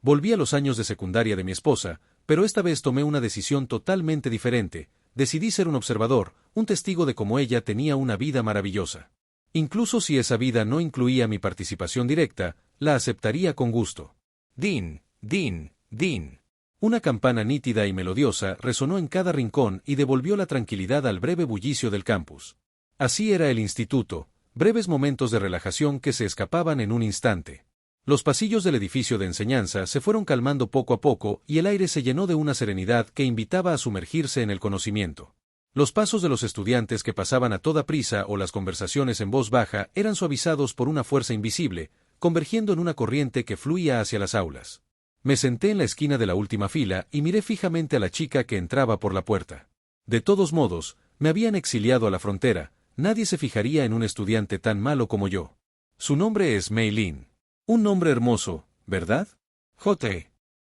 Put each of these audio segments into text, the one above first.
Volví a los años de secundaria de mi esposa, pero esta vez tomé una decisión totalmente diferente. Decidí ser un observador, un testigo de cómo ella tenía una vida maravillosa. Incluso si esa vida no incluía mi participación directa, la aceptaría con gusto. Din, din, din. Una campana nítida y melodiosa resonó en cada rincón y devolvió la tranquilidad al breve bullicio del campus. Así era el instituto, breves momentos de relajación que se escapaban en un instante. Los pasillos del edificio de enseñanza se fueron calmando poco a poco y el aire se llenó de una serenidad que invitaba a sumergirse en el conocimiento. Los pasos de los estudiantes que pasaban a toda prisa o las conversaciones en voz baja eran suavizados por una fuerza invisible, convergiendo en una corriente que fluía hacia las aulas. Me senté en la esquina de la última fila y miré fijamente a la chica que entraba por la puerta. De todos modos, me habían exiliado a la frontera, nadie se fijaría en un estudiante tan malo como yo. Su nombre es Mei Lin. Un nombre hermoso, ¿verdad? J.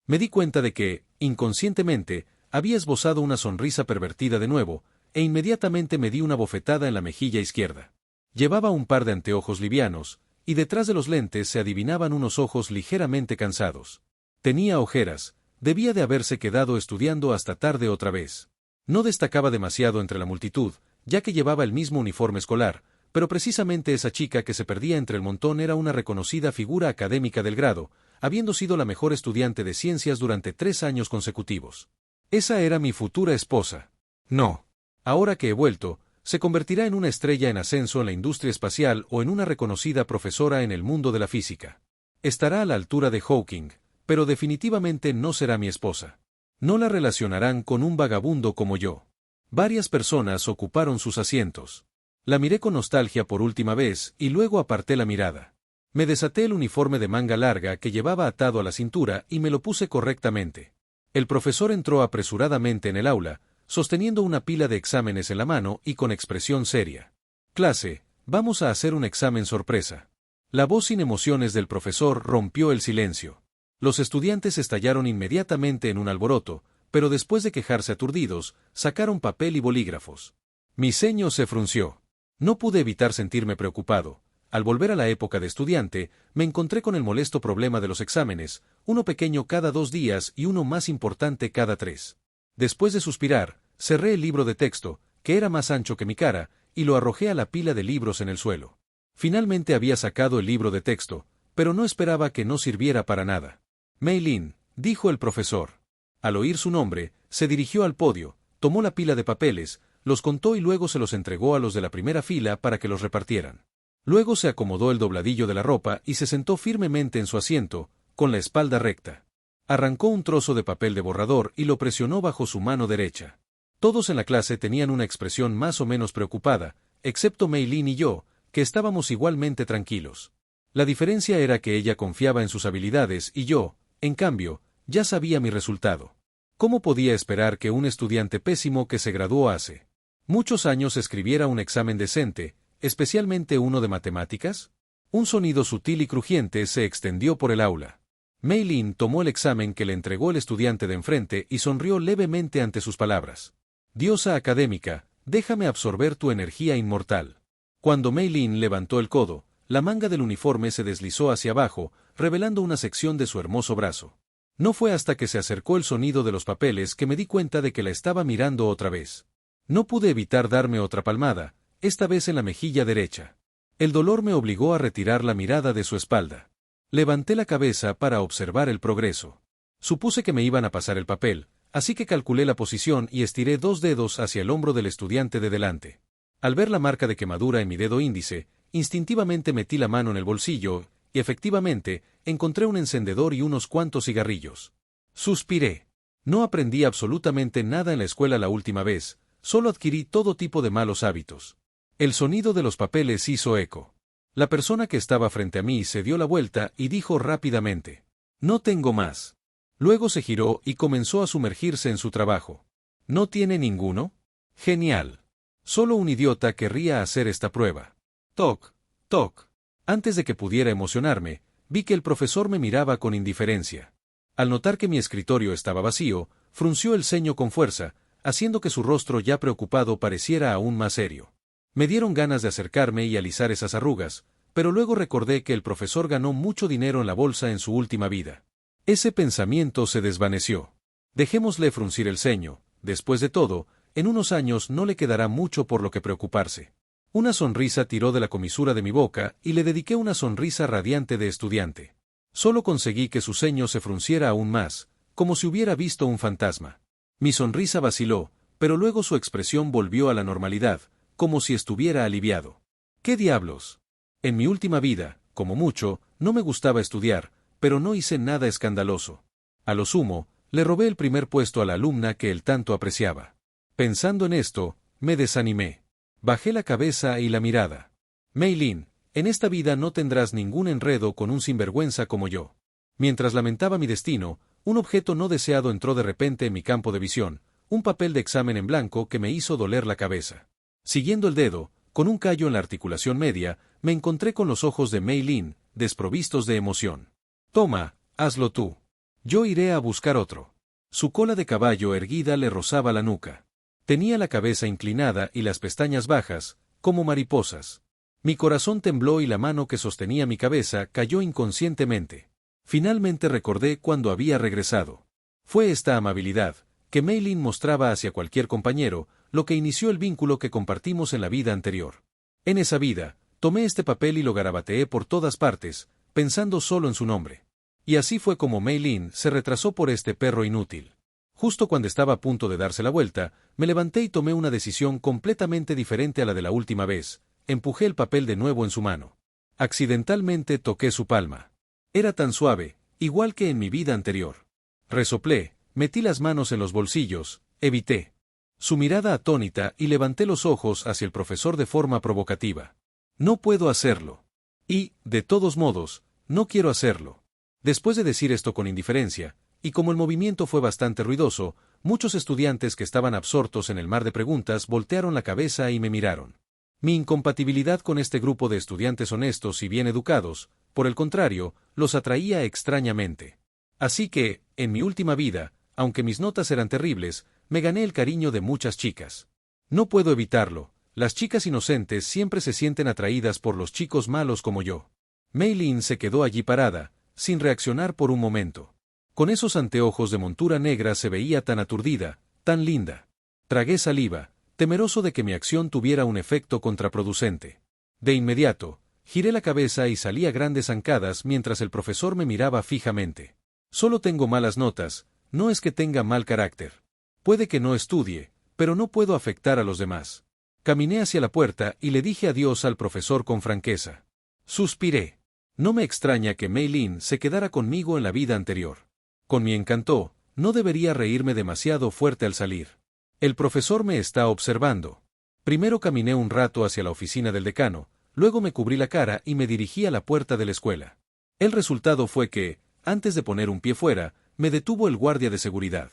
Me di cuenta de que, inconscientemente, había esbozado una sonrisa pervertida de nuevo, e inmediatamente me di una bofetada en la mejilla izquierda. Llevaba un par de anteojos livianos, y detrás de los lentes se adivinaban unos ojos ligeramente cansados. Tenía ojeras, debía de haberse quedado estudiando hasta tarde otra vez. No destacaba demasiado entre la multitud, ya que llevaba el mismo uniforme escolar, pero precisamente esa chica que se perdía entre el montón era una reconocida figura académica del grado, habiendo sido la mejor estudiante de ciencias durante 3 años consecutivos. Esa era mi futura esposa. No. Ahora que he vuelto, se convertirá en una estrella en ascenso en la industria espacial o en una reconocida profesora en el mundo de la física. Estará a la altura de Hawking, pero definitivamente no será mi esposa. No la relacionarán con un vagabundo como yo. Varias personas ocuparon sus asientos. La miré con nostalgia por última vez y luego aparté la mirada. Me desaté el uniforme de manga larga que llevaba atado a la cintura y me lo puse correctamente. El profesor entró apresuradamente en el aula, sosteniendo una pila de exámenes en la mano y con expresión seria. Clase, vamos a hacer un examen sorpresa. La voz sin emociones del profesor rompió el silencio. Los estudiantes estallaron inmediatamente en un alboroto, pero después de quejarse aturdidos, sacaron papel y bolígrafos. Mi ceño se frunció. No pude evitar sentirme preocupado. Al volver a la época de estudiante, me encontré con el molesto problema de los exámenes, uno pequeño cada 2 días y uno más importante cada 3. Después de suspirar, cerré el libro de texto, que era más ancho que mi cara, y lo arrojé a la pila de libros en el suelo. Finalmente había sacado el libro de texto, pero no esperaba que no sirviera para nada. Mei Lin, dijo el profesor. Al oír su nombre, se dirigió al podio, tomó la pila de papeles, los contó y luego se los entregó a los de la primera fila para que los repartieran. Luego se acomodó el dobladillo de la ropa y se sentó firmemente en su asiento, con la espalda recta. Arrancó un trozo de papel de borrador y lo presionó bajo su mano derecha. Todos en la clase tenían una expresión más o menos preocupada, excepto Mei Lin y yo, que estábamos igualmente tranquilos. La diferencia era que ella confiaba en sus habilidades y yo, en cambio, ya sabía mi resultado. ¿Cómo podía esperar que un estudiante pésimo que se graduó hace muchos años escribiera un examen decente, especialmente uno de matemáticas? Un sonido sutil y crujiente se extendió por el aula. Mei Lin tomó el examen que le entregó el estudiante de enfrente y sonrió levemente ante sus palabras. Diosa académica, déjame absorber tu energía inmortal. Cuando Mei Lin levantó el codo, la manga del uniforme se deslizó hacia abajo, revelando una sección de su hermoso brazo. No fue hasta que se acercó el sonido de los papeles que me di cuenta de que la estaba mirando otra vez. No pude evitar darme otra palmada, esta vez en la mejilla derecha. El dolor me obligó a retirar la mirada de su espalda. Levanté la cabeza para observar el progreso. Supuse que me iban a pasar el papel, así que calculé la posición y estiré 2 dedos hacia el hombro del estudiante de delante. Al ver la marca de quemadura en mi dedo índice, instintivamente metí la mano en el bolsillo, y efectivamente, encontré un encendedor y unos cuantos cigarrillos. Suspiré. No aprendí absolutamente nada en la escuela la última vez, solo adquirí todo tipo de malos hábitos. El sonido de los papeles hizo eco. La persona que estaba frente a mí se dio la vuelta y dijo rápidamente: «No tengo más». Luego se giró y comenzó a sumergirse en su trabajo. ¿No tiene ninguno? Genial. Solo un idiota querría hacer esta prueba. Toc, toc. Antes de que pudiera emocionarme, vi que el profesor me miraba con indiferencia. Al notar que mi escritorio estaba vacío, frunció el ceño con fuerza, haciendo que su rostro ya preocupado pareciera aún más serio. Me dieron ganas de acercarme y alisar esas arrugas, pero luego recordé que el profesor ganó mucho dinero en la bolsa en su última vida. Ese pensamiento se desvaneció. Dejémosle fruncir el ceño, después de todo, en unos años no le quedará mucho por lo que preocuparse. Una sonrisa tiró de la comisura de mi boca y le dediqué una sonrisa radiante de estudiante. Solo conseguí que su ceño se frunciera aún más, como si hubiera visto un fantasma. Mi sonrisa vaciló, pero luego su expresión volvió a la normalidad, como si estuviera aliviado. ¿Qué diablos? En mi última vida, como mucho, no me gustaba estudiar, pero no hice nada escandaloso. A lo sumo, le robé el primer puesto a la alumna que él tanto apreciaba. Pensando en esto, me desanimé. Bajé la cabeza y la mirada. Mei Lin, en esta vida no tendrás ningún enredo con un sinvergüenza como yo. Mientras lamentaba mi destino, un objeto no deseado entró de repente en mi campo de visión, un papel de examen en blanco que me hizo doler la cabeza. Siguiendo el dedo, con un callo en la articulación media, me encontré con los ojos de Mei Lin, desprovistos de emoción. Toma, hazlo tú. Yo iré a buscar otro. Su cola de caballo erguida le rozaba la nuca. Tenía la cabeza inclinada y las pestañas bajas, como mariposas. Mi corazón tembló y la mano que sostenía mi cabeza cayó inconscientemente. Finalmente recordé cuando había regresado. Fue esta amabilidad, que Mei Lin mostraba hacia cualquier compañero, lo que inició el vínculo que compartimos en la vida anterior. En esa vida, tomé este papel y lo garabateé por todas partes, pensando solo en su nombre. Y así fue como Mei Lin se retrasó por este perro inútil. Justo cuando estaba a punto de darse la vuelta, me levanté y tomé una decisión completamente diferente a la de la última vez. Empujé el papel de nuevo en su mano. Accidentalmente toqué su palma. Era tan suave, igual que en mi vida anterior. Resoplé, metí las manos en los bolsillos, evité su mirada atónita y levanté los ojos hacia el profesor de forma provocativa. No puedo hacerlo. Y, de todos modos, no quiero hacerlo. Después de decir esto con indiferencia, y como el movimiento fue bastante ruidoso, muchos estudiantes que estaban absortos en el mar de preguntas voltearon la cabeza y me miraron. Mi incompatibilidad con este grupo de estudiantes honestos y bien educados, por el contrario, los atraía extrañamente. Así que, en mi última vida, aunque mis notas eran terribles, me gané el cariño de muchas chicas. No puedo evitarlo, las chicas inocentes siempre se sienten atraídas por los chicos malos como yo. Mei Lin se quedó allí parada, sin reaccionar por un momento. Con esos anteojos de montura negra se veía tan aturdida, tan linda. Tragué saliva, temeroso de que mi acción tuviera un efecto contraproducente. De inmediato, giré la cabeza y salí a grandes zancadas mientras el profesor me miraba fijamente. Solo tengo malas notas, no es que tenga mal carácter. Puede que no estudie, pero no puedo afectar a los demás. Caminé hacia la puerta y le dije adiós al profesor con franqueza. Suspiré. No me extraña que Mei Lin se quedara conmigo en la vida anterior. Con mi encanto, no debería reírme demasiado fuerte al salir. El profesor me está observando. Primero caminé un rato hacia la oficina del decano, luego me cubrí la cara y me dirigí a la puerta de la escuela. El resultado fue que, antes de poner un pie fuera, me detuvo el guardia de seguridad.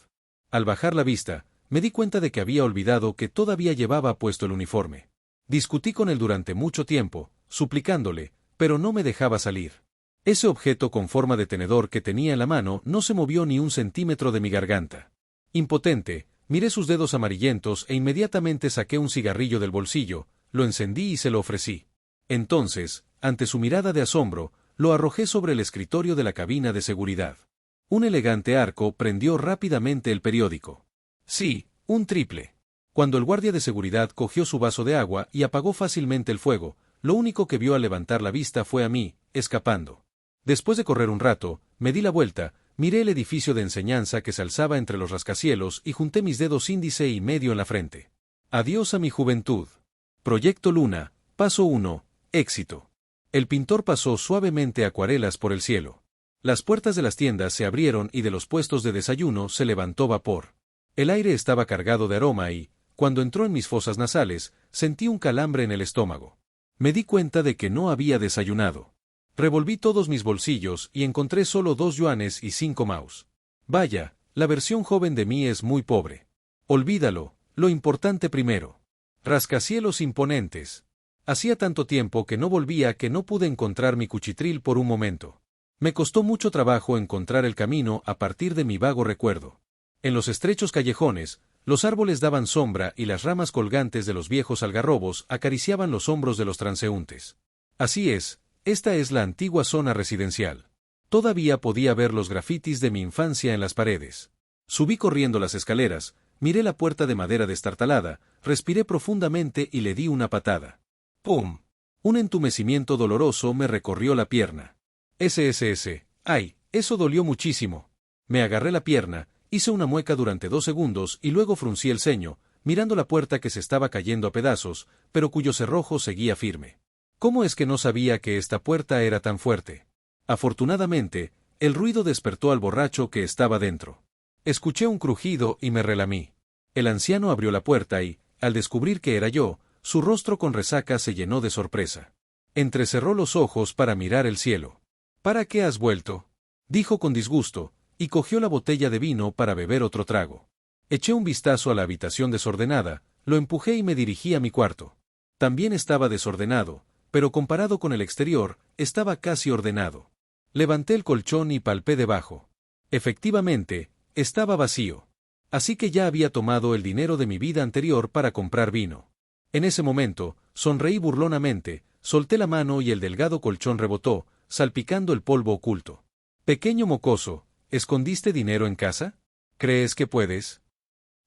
Al bajar la vista, me di cuenta de que había olvidado que todavía llevaba puesto el uniforme. Discutí con él durante mucho tiempo, suplicándole, pero no me dejaba salir. Ese objeto con forma de tenedor que tenía en la mano no se movió ni un centímetro de mi garganta. Impotente, miré sus dedos amarillentos e inmediatamente saqué un cigarrillo del bolsillo, lo encendí y se lo ofrecí. Entonces, ante su mirada de asombro, lo arrojé sobre el escritorio de la cabina de seguridad. Un elegante arco prendió rápidamente el periódico. Sí, un triple. Cuando el guardia de seguridad cogió su vaso de agua y apagó fácilmente el fuego, lo único que vio al levantar la vista fue a mí, escapando. Después de correr un rato, me di la vuelta, miré el edificio de enseñanza que se alzaba entre los rascacielos y junté mis dedos índice y medio en la frente. Adiós a mi juventud. Proyecto Luna, paso 1, éxito. El pintor pasó suavemente acuarelas por el cielo. Las puertas de las tiendas se abrieron y de los puestos de desayuno se levantó vapor. El aire estaba cargado de aroma y, cuando entró en mis fosas nasales, sentí un calambre en el estómago. Me di cuenta de que no había desayunado. Revolví todos mis bolsillos y encontré solo 2 yuanes y 5 maus. Vaya, la versión joven de mí es muy pobre. Olvídalo, lo importante primero. Rascacielos imponentes. Hacía tanto tiempo que no volvía que no pude encontrar mi cuchitril por un momento. Me costó mucho trabajo encontrar el camino a partir de mi vago recuerdo. En los estrechos callejones, los árboles daban sombra y las ramas colgantes de los viejos algarrobos acariciaban los hombros de los transeúntes. Así es, esta es la antigua zona residencial. Todavía podía ver los grafitis de mi infancia en las paredes. Subí corriendo las escaleras, miré la puerta de madera destartalada, respiré profundamente y le di una patada. ¡Pum! Un entumecimiento doloroso me recorrió la pierna. ¡Ay! Eso dolió muchísimo. Me agarré la pierna, hice una mueca durante 2 segundos y luego fruncí el ceño, mirando la puerta que se estaba cayendo a pedazos, pero cuyo cerrojo seguía firme. ¿Cómo es que no sabía que esta puerta era tan fuerte? Afortunadamente, el ruido despertó al borracho que estaba dentro. Escuché un crujido y me relamí. El anciano abrió la puerta y, al descubrir que era yo, su rostro con resaca se llenó de sorpresa. Entrecerró los ojos para mirar el cielo. ¿Para qué has vuelto?, dijo con disgusto, y cogió la botella de vino para beber otro trago. Eché un vistazo a la habitación desordenada, lo empujé y me dirigí a mi cuarto. También estaba desordenado, pero comparado con el exterior, estaba casi ordenado. Levanté el colchón y palpé debajo. Efectivamente, estaba vacío. Así que ya había tomado el dinero de mi vida anterior para comprar vino. En ese momento, sonreí burlonamente, solté la mano y el delgado colchón rebotó, salpicando el polvo oculto. Pequeño mocoso, ¿escondiste dinero en casa? ¿Crees que puedes?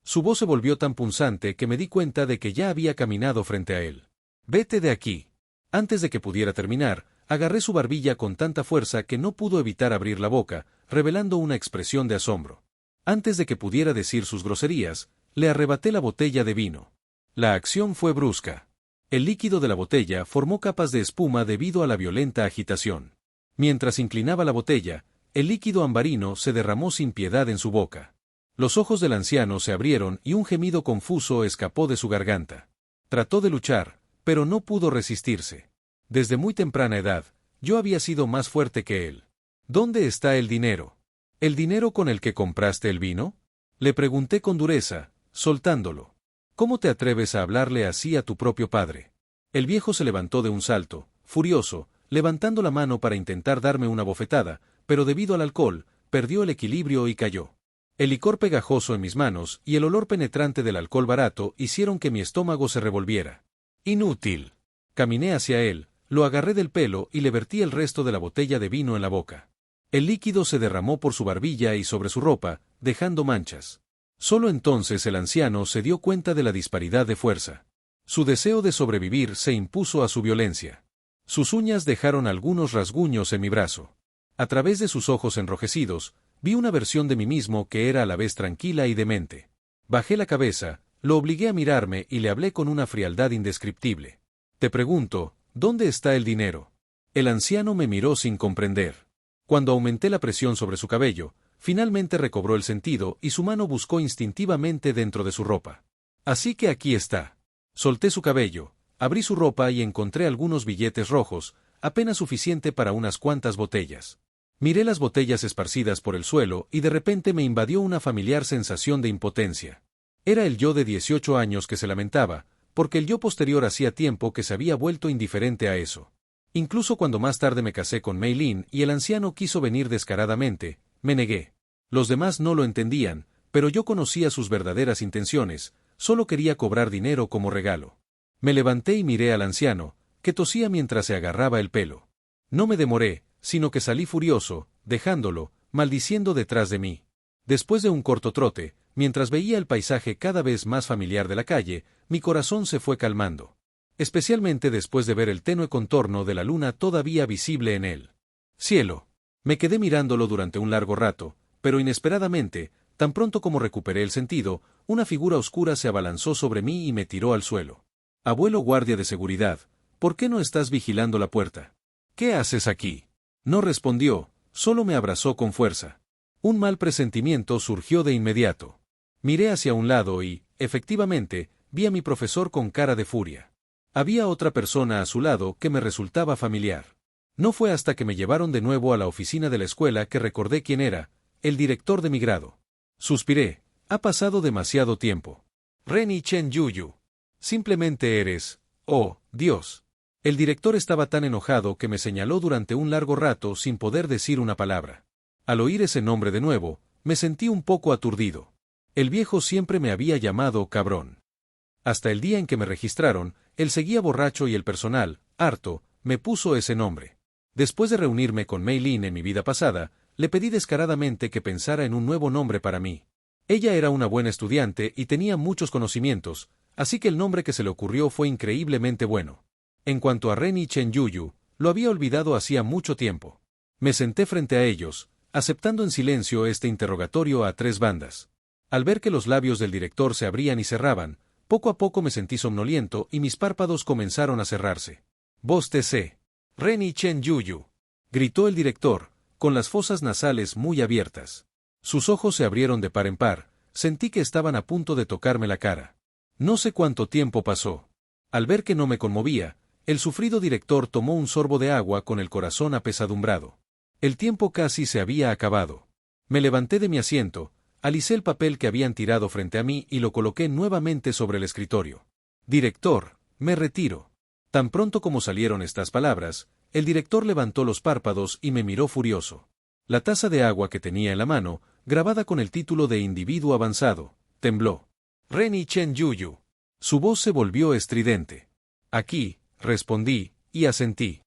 Su voz se volvió tan punzante que me di cuenta de que ya había caminado frente a él. Vete de aquí. Antes de que pudiera terminar, agarré su barbilla con tanta fuerza que no pudo evitar abrir la boca, revelando una expresión de asombro. Antes de que pudiera decir sus groserías, le arrebaté la botella de vino. La acción fue brusca. El líquido de la botella formó capas de espuma debido a la violenta agitación. Mientras inclinaba la botella, el líquido ambarino se derramó sin piedad en su boca. Los ojos del anciano se abrieron y un gemido confuso escapó de su garganta. Trató de luchar, pero no pudo resistirse. Desde muy temprana edad, yo había sido más fuerte que él. ¿Dónde está el dinero? ¿El dinero con el que compraste el vino?, le pregunté con dureza, soltándolo. ¿Cómo te atreves a hablarle así a tu propio padre? El viejo se levantó de un salto, furioso, levantando la mano para intentar darme una bofetada, pero debido al alcohol, perdió el equilibrio y cayó. El licor pegajoso en mis manos y el olor penetrante del alcohol barato hicieron que mi estómago se revolviera. Inútil. Caminé hacia él, lo agarré del pelo y le vertí el resto de la botella de vino en la boca. El líquido se derramó por su barbilla y sobre su ropa, dejando manchas. Solo entonces el anciano se dio cuenta de la disparidad de fuerza. Su deseo de sobrevivir se impuso a su violencia. Sus uñas dejaron algunos rasguños en mi brazo. A través de sus ojos enrojecidos, vi una versión de mí mismo que era a la vez tranquila y demente. Bajé la cabeza, lo obligué a mirarme y le hablé con una frialdad indescriptible. Te pregunto, ¿dónde está el dinero? El anciano me miró sin comprender. Cuando aumenté la presión sobre su cabello, finalmente recobró el sentido y su mano buscó instintivamente dentro de su ropa. Así que aquí está. Solté su cabello, abrí su ropa y encontré algunos billetes rojos, apenas suficiente para unas cuantas botellas. Miré las botellas esparcidas por el suelo y de repente me invadió una familiar sensación de impotencia. Era el yo de 18 años que se lamentaba, porque el yo posterior hacía tiempo que se había vuelto indiferente a eso. Incluso cuando más tarde me casé con Mei Lin y el anciano quiso venir descaradamente, me negué. Los demás no lo entendían, pero yo conocía sus verdaderas intenciones, solo quería cobrar dinero como regalo. Me levanté y miré al anciano, que tosía mientras se agarraba el pelo. No me demoré, sino que salí furioso, dejándolo, maldiciendo detrás de mí. Después de un corto trote, mientras veía el paisaje cada vez más familiar de la calle, mi corazón se fue calmando. Especialmente después de ver el tenue contorno de la luna todavía visible en él. ¡Cielo! Me quedé mirándolo durante un largo rato, pero inesperadamente, tan pronto como recuperé el sentido, una figura oscura se abalanzó sobre mí y me tiró al suelo. Abuelo guardia de seguridad, ¿por qué no estás vigilando la puerta? ¿Qué haces aquí? No respondió, solo me abrazó con fuerza. Un mal presentimiento surgió de inmediato. Miré hacia un lado y, efectivamente, vi a mi profesor con cara de furia. Había otra persona a su lado que me resultaba familiar. No fue hasta que me llevaron de nuevo a la oficina de la escuela que recordé quién era, el director de mi grado. Suspiré, ha pasado demasiado tiempo. Renny Chen Yuyu. Simplemente eres, oh, Dios. El director estaba tan enojado que me señaló durante un largo rato sin poder decir una palabra. Al oír ese nombre de nuevo, me sentí un poco aturdido. El viejo siempre me había llamado cabrón. Hasta el día en que me registraron, él seguía borracho y el personal, harto, me puso ese nombre. Después de reunirme con Mei Lin en mi vida pasada, le pedí descaradamente que pensara en un nuevo nombre para mí. Ella era una buena estudiante y tenía muchos conocimientos, así que el nombre que se le ocurrió fue increíblemente bueno. En cuanto a Ren y Chen Yuyu, lo había olvidado hacía mucho tiempo. Me senté frente a ellos, aceptando en silencio este interrogatorio a tres bandas. Al ver que los labios del director se abrían y cerraban, poco a poco me sentí somnoliento y mis párpados comenzaron a cerrarse. Bostecé. Ren y Chen Yuyu, gritó el director, con las fosas nasales muy abiertas. Sus ojos se abrieron de par en par, sentí que estaban a punto de tocarme la cara. No sé cuánto tiempo pasó. Al ver que no me conmovía, el sufrido director tomó un sorbo de agua con el corazón apesadumbrado. El tiempo casi se había acabado. Me levanté de mi asiento, alicé el papel que habían tirado frente a mí y lo coloqué nuevamente sobre el escritorio. Director, me retiro. Tan pronto como salieron estas palabras, el director levantó los párpados y me miró furioso. La taza de agua que tenía en la mano, grabada con el título de individuo avanzado, tembló. Ren y Chen Yuyu. Su voz se volvió estridente. Aquí, respondí, y asentí.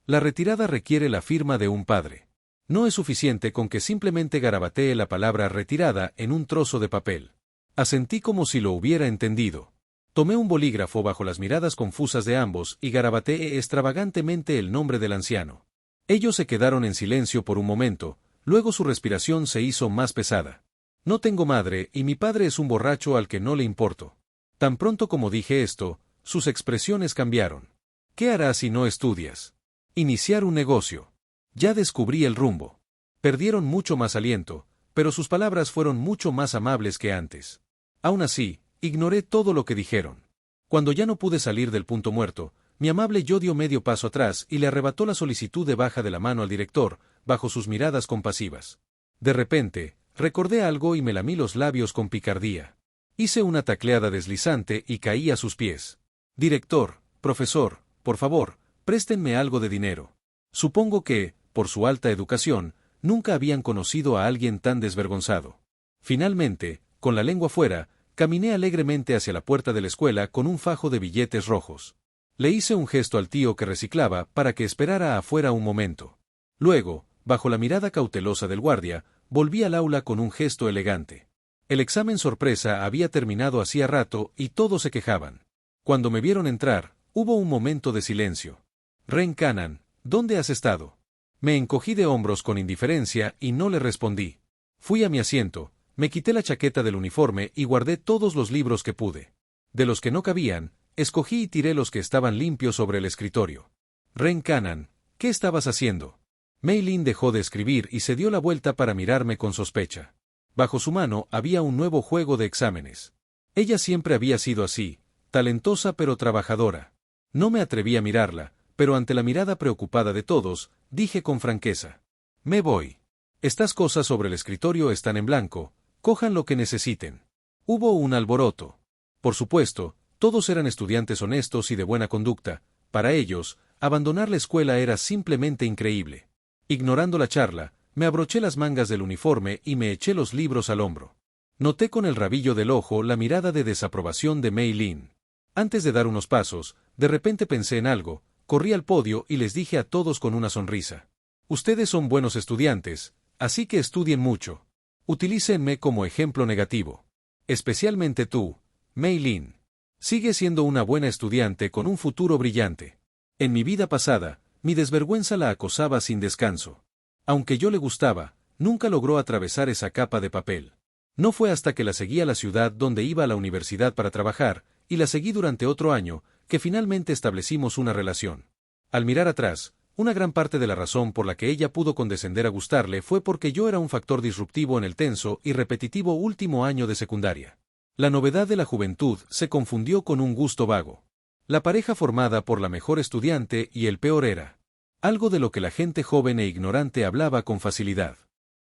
La retirada requiere la firma de un padre. No es suficiente con que simplemente garabatee la palabra retirada en un trozo de papel. Asentí como si lo hubiera entendido. Tomé un bolígrafo bajo las miradas confusas de ambos y garabateé extravagantemente el nombre del anciano. Ellos se quedaron en silencio por un momento, luego su respiración se hizo más pesada. No tengo madre y mi padre es un borracho al que no le importo. Tan pronto como dije esto, sus expresiones cambiaron. ¿Qué harás si no estudias? Iniciar un negocio. Ya descubrí el rumbo. Perdieron mucho más aliento, pero sus palabras fueron mucho más amables que antes. Aún así, ignoré todo lo que dijeron. Cuando ya no pude salir del punto muerto, mi amable yo dio medio paso atrás y le arrebató la solicitud de baja de la mano al director, bajo sus miradas compasivas. De repente, recordé algo y me lamí los labios con picardía. Hice una tacleada deslizante y caí a sus pies. Director, profesor, por favor, préstenme algo de dinero. Supongo que, por su alta educación, nunca habían conocido a alguien tan desvergonzado. Finalmente, con la lengua fuera, caminé alegremente hacia la puerta de la escuela con un fajo de billetes rojos. Le hice un gesto al tío que reciclaba para que esperara afuera un momento. Luego, bajo la mirada cautelosa del guardia, volví al aula con un gesto elegante. El examen sorpresa había terminado hacía rato y todos se quejaban. Cuando me vieron entrar, hubo un momento de silencio. Ren Kanan, ¿dónde has estado? Me encogí de hombros con indiferencia y no le respondí. Fui a mi asiento, me quité la chaqueta del uniforme y guardé todos los libros que pude. De los que no cabían, escogí y tiré los que estaban limpios sobre el escritorio. Ren Kanan, ¿qué estabas haciendo? Mei Lin dejó de escribir y se dio la vuelta para mirarme con sospecha. Bajo su mano había un nuevo juego de exámenes. Ella siempre había sido así, talentosa pero trabajadora. No me atreví a mirarla, pero ante la mirada preocupada de todos, dije con franqueza. Me voy. Estas cosas sobre el escritorio están en blanco, cojan lo que necesiten. Hubo un alboroto. Por supuesto, todos eran estudiantes honestos y de buena conducta. Para ellos, abandonar la escuela era simplemente increíble. Ignorando la charla, me abroché las mangas del uniforme y me eché los libros al hombro. Noté con el rabillo del ojo la mirada de desaprobación de Mei Lin. Antes de dar unos pasos, de repente pensé en algo, corrí al podio y les dije a todos con una sonrisa. Ustedes son buenos estudiantes, así que estudien mucho. Utilícenme como ejemplo negativo. Especialmente tú, Mei Lin. Sigue siendo una buena estudiante con un futuro brillante. En mi vida pasada, mi desvergüenza la acosaba sin descanso. Aunque yo le gustaba, nunca logró atravesar esa capa de papel. No fue hasta que la seguí a la ciudad donde iba a la universidad para trabajar, y la seguí durante otro año, que finalmente establecimos una relación. Al mirar atrás, una gran parte de la razón por la que ella pudo condescender a gustarle fue porque yo era un factor disruptivo en el tenso y repetitivo último año de secundaria. La novedad de la juventud se confundió con un gusto vago. La pareja formada por la mejor estudiante y el peor era. Algo de lo que la gente joven e ignorante hablaba con facilidad.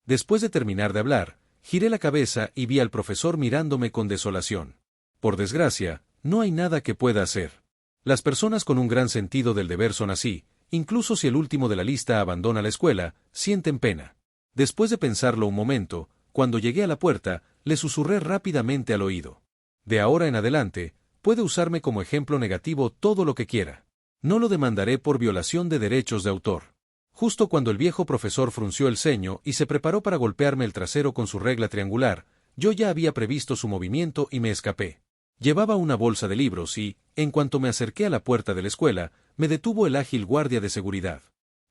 Después de terminar de hablar, giré la cabeza y vi al profesor mirándome con desolación. Por desgracia, no hay nada que pueda hacer. Las personas con un gran sentido del deber son así, incluso si el último de la lista abandona la escuela, sienten pena. Después de pensarlo un momento, cuando llegué a la puerta, le susurré rápidamente al oído. De ahora en adelante, puede usarme como ejemplo negativo todo lo que quiera. No lo demandaré por violación de derechos de autor. Justo cuando el viejo profesor frunció el ceño y se preparó para golpearme el trasero con su regla triangular, yo ya había previsto su movimiento y me escapé. Llevaba una bolsa de libros y, en cuanto me acerqué a la puerta de la escuela, me detuvo el ágil guardia de seguridad.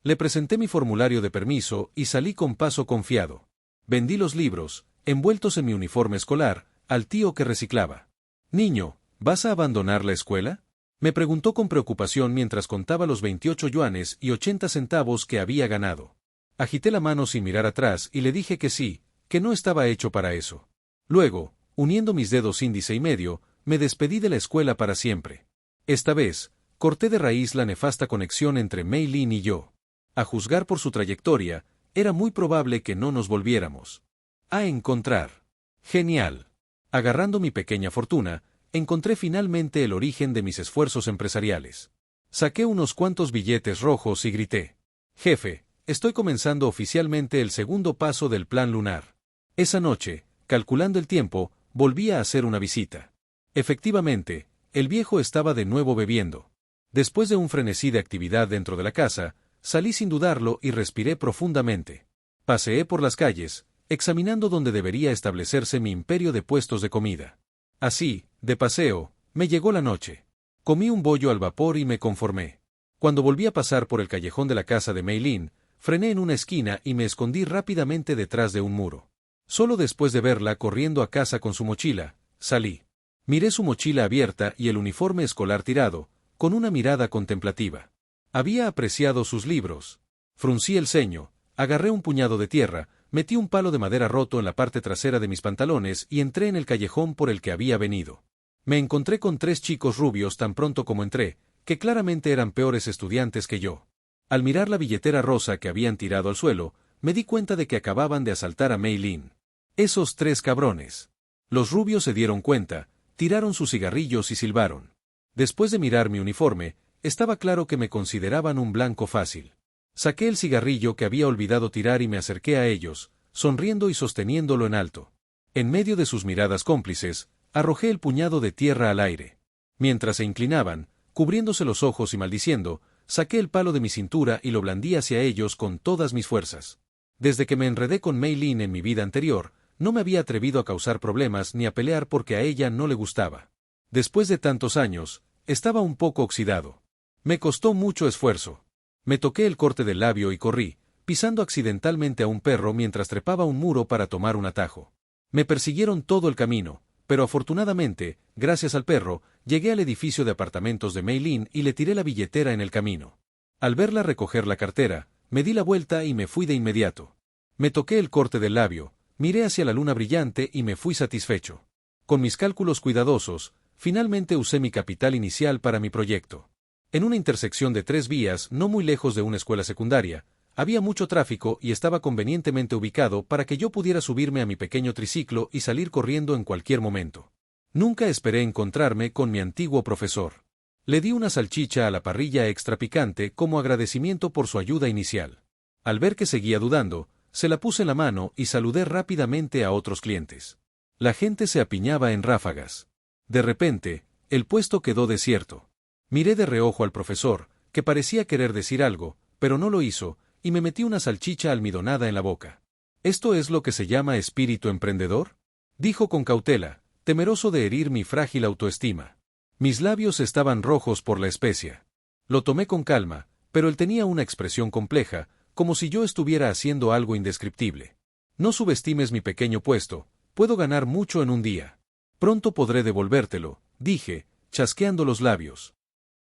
Le presenté mi formulario de permiso y salí con paso confiado. Vendí los libros, envueltos en mi uniforme escolar, al tío que reciclaba. «Niño, ¿vas a abandonar la escuela?», me preguntó con preocupación mientras contaba los 28 yuanes y 80 centavos que había ganado. Agité la mano sin mirar atrás y le dije que sí, que no estaba hecho para eso. Luego, uniendo mis dedos índice y medio, me despedí de la escuela para siempre. Esta vez, corté de raíz la nefasta conexión entre Mei Lin y yo. A juzgar por su trayectoria, era muy probable que no nos volviéramos a encontrar. Genial. Agarrando mi pequeña fortuna, encontré finalmente el origen de mis esfuerzos empresariales. Saqué unos cuantos billetes rojos y grité: «Jefe, estoy comenzando oficialmente el segundo paso del plan lunar». Esa noche, calculando el tiempo, volví a hacer una visita. Efectivamente, el viejo estaba de nuevo bebiendo. Después de un frenesí de actividad dentro de la casa, salí sin dudarlo y respiré profundamente. Paseé por las calles, examinando dónde debería establecerse mi imperio de puestos de comida. Así, de paseo, me llegó la noche. Comí un bollo al vapor y me conformé. Cuando volví a pasar por el callejón de la casa de Mei Lin, frené en una esquina y me escondí rápidamente detrás de un muro. Solo después de verla corriendo a casa con su mochila, salí. Miré su mochila abierta y el uniforme escolar tirado, con una mirada contemplativa. Había apreciado sus libros. Fruncí el ceño, agarré un puñado de tierra, metí un palo de madera roto en la parte trasera de mis pantalones y entré en el callejón por el que había venido. Me encontré con 3 chicos rubios tan pronto como entré, que claramente eran peores estudiantes que yo. Al mirar la billetera rosa que habían tirado al suelo, me di cuenta de que acababan de asaltar a Mei Lin. Esos 3 cabrones. Los rubios se dieron cuenta, tiraron sus cigarrillos y silbaron. Después de mirar mi uniforme, estaba claro que me consideraban un blanco fácil. Saqué el cigarrillo que había olvidado tirar y me acerqué a ellos, sonriendo y sosteniéndolo en alto. En medio de sus miradas cómplices, arrojé el puñado de tierra al aire. Mientras se inclinaban, cubriéndose los ojos y maldiciendo, saqué el palo de mi cintura y lo blandí hacia ellos con todas mis fuerzas. Desde que me enredé con Mei Lin en mi vida anterior, no me había atrevido a causar problemas ni a pelear porque a ella no le gustaba. Después de tantos años, estaba un poco oxidado. Me costó mucho esfuerzo. Me toqué el corte del labio y corrí, pisando accidentalmente a un perro mientras trepaba un muro para tomar un atajo. Me persiguieron todo el camino, pero afortunadamente, gracias al perro, llegué al edificio de apartamentos de Mei Lin y le tiré la billetera en el camino. Al verla recoger la cartera, me di la vuelta y me fui de inmediato. Me toqué el corte del labio, miré hacia la luna brillante y me fui satisfecho. Con mis cálculos cuidadosos, finalmente usé mi capital inicial para mi proyecto. En una intersección de 3 vías no muy lejos de una escuela secundaria, había mucho tráfico y estaba convenientemente ubicado para que yo pudiera subirme a mi pequeño triciclo y salir corriendo en cualquier momento. Nunca esperé encontrarme con mi antiguo profesor. Le di una salchicha a la parrilla extra picante como agradecimiento por su ayuda inicial. Al ver que seguía dudando, se la puse en la mano y saludé rápidamente a otros clientes. La gente se apiñaba en ráfagas. De repente, el puesto quedó desierto. Miré de reojo al profesor, que parecía querer decir algo, pero no lo hizo, y me metí una salchicha almidonada en la boca. ¿Esto es lo que se llama espíritu emprendedor?, dijo con cautela, temeroso de herir mi frágil autoestima. Mis labios estaban rojos por la especia. Lo tomé con calma, pero él tenía una expresión compleja, como si yo estuviera haciendo algo indescriptible. No subestimes mi pequeño puesto, puedo ganar mucho en un día. Pronto podré devolvértelo, dije, chasqueando los labios.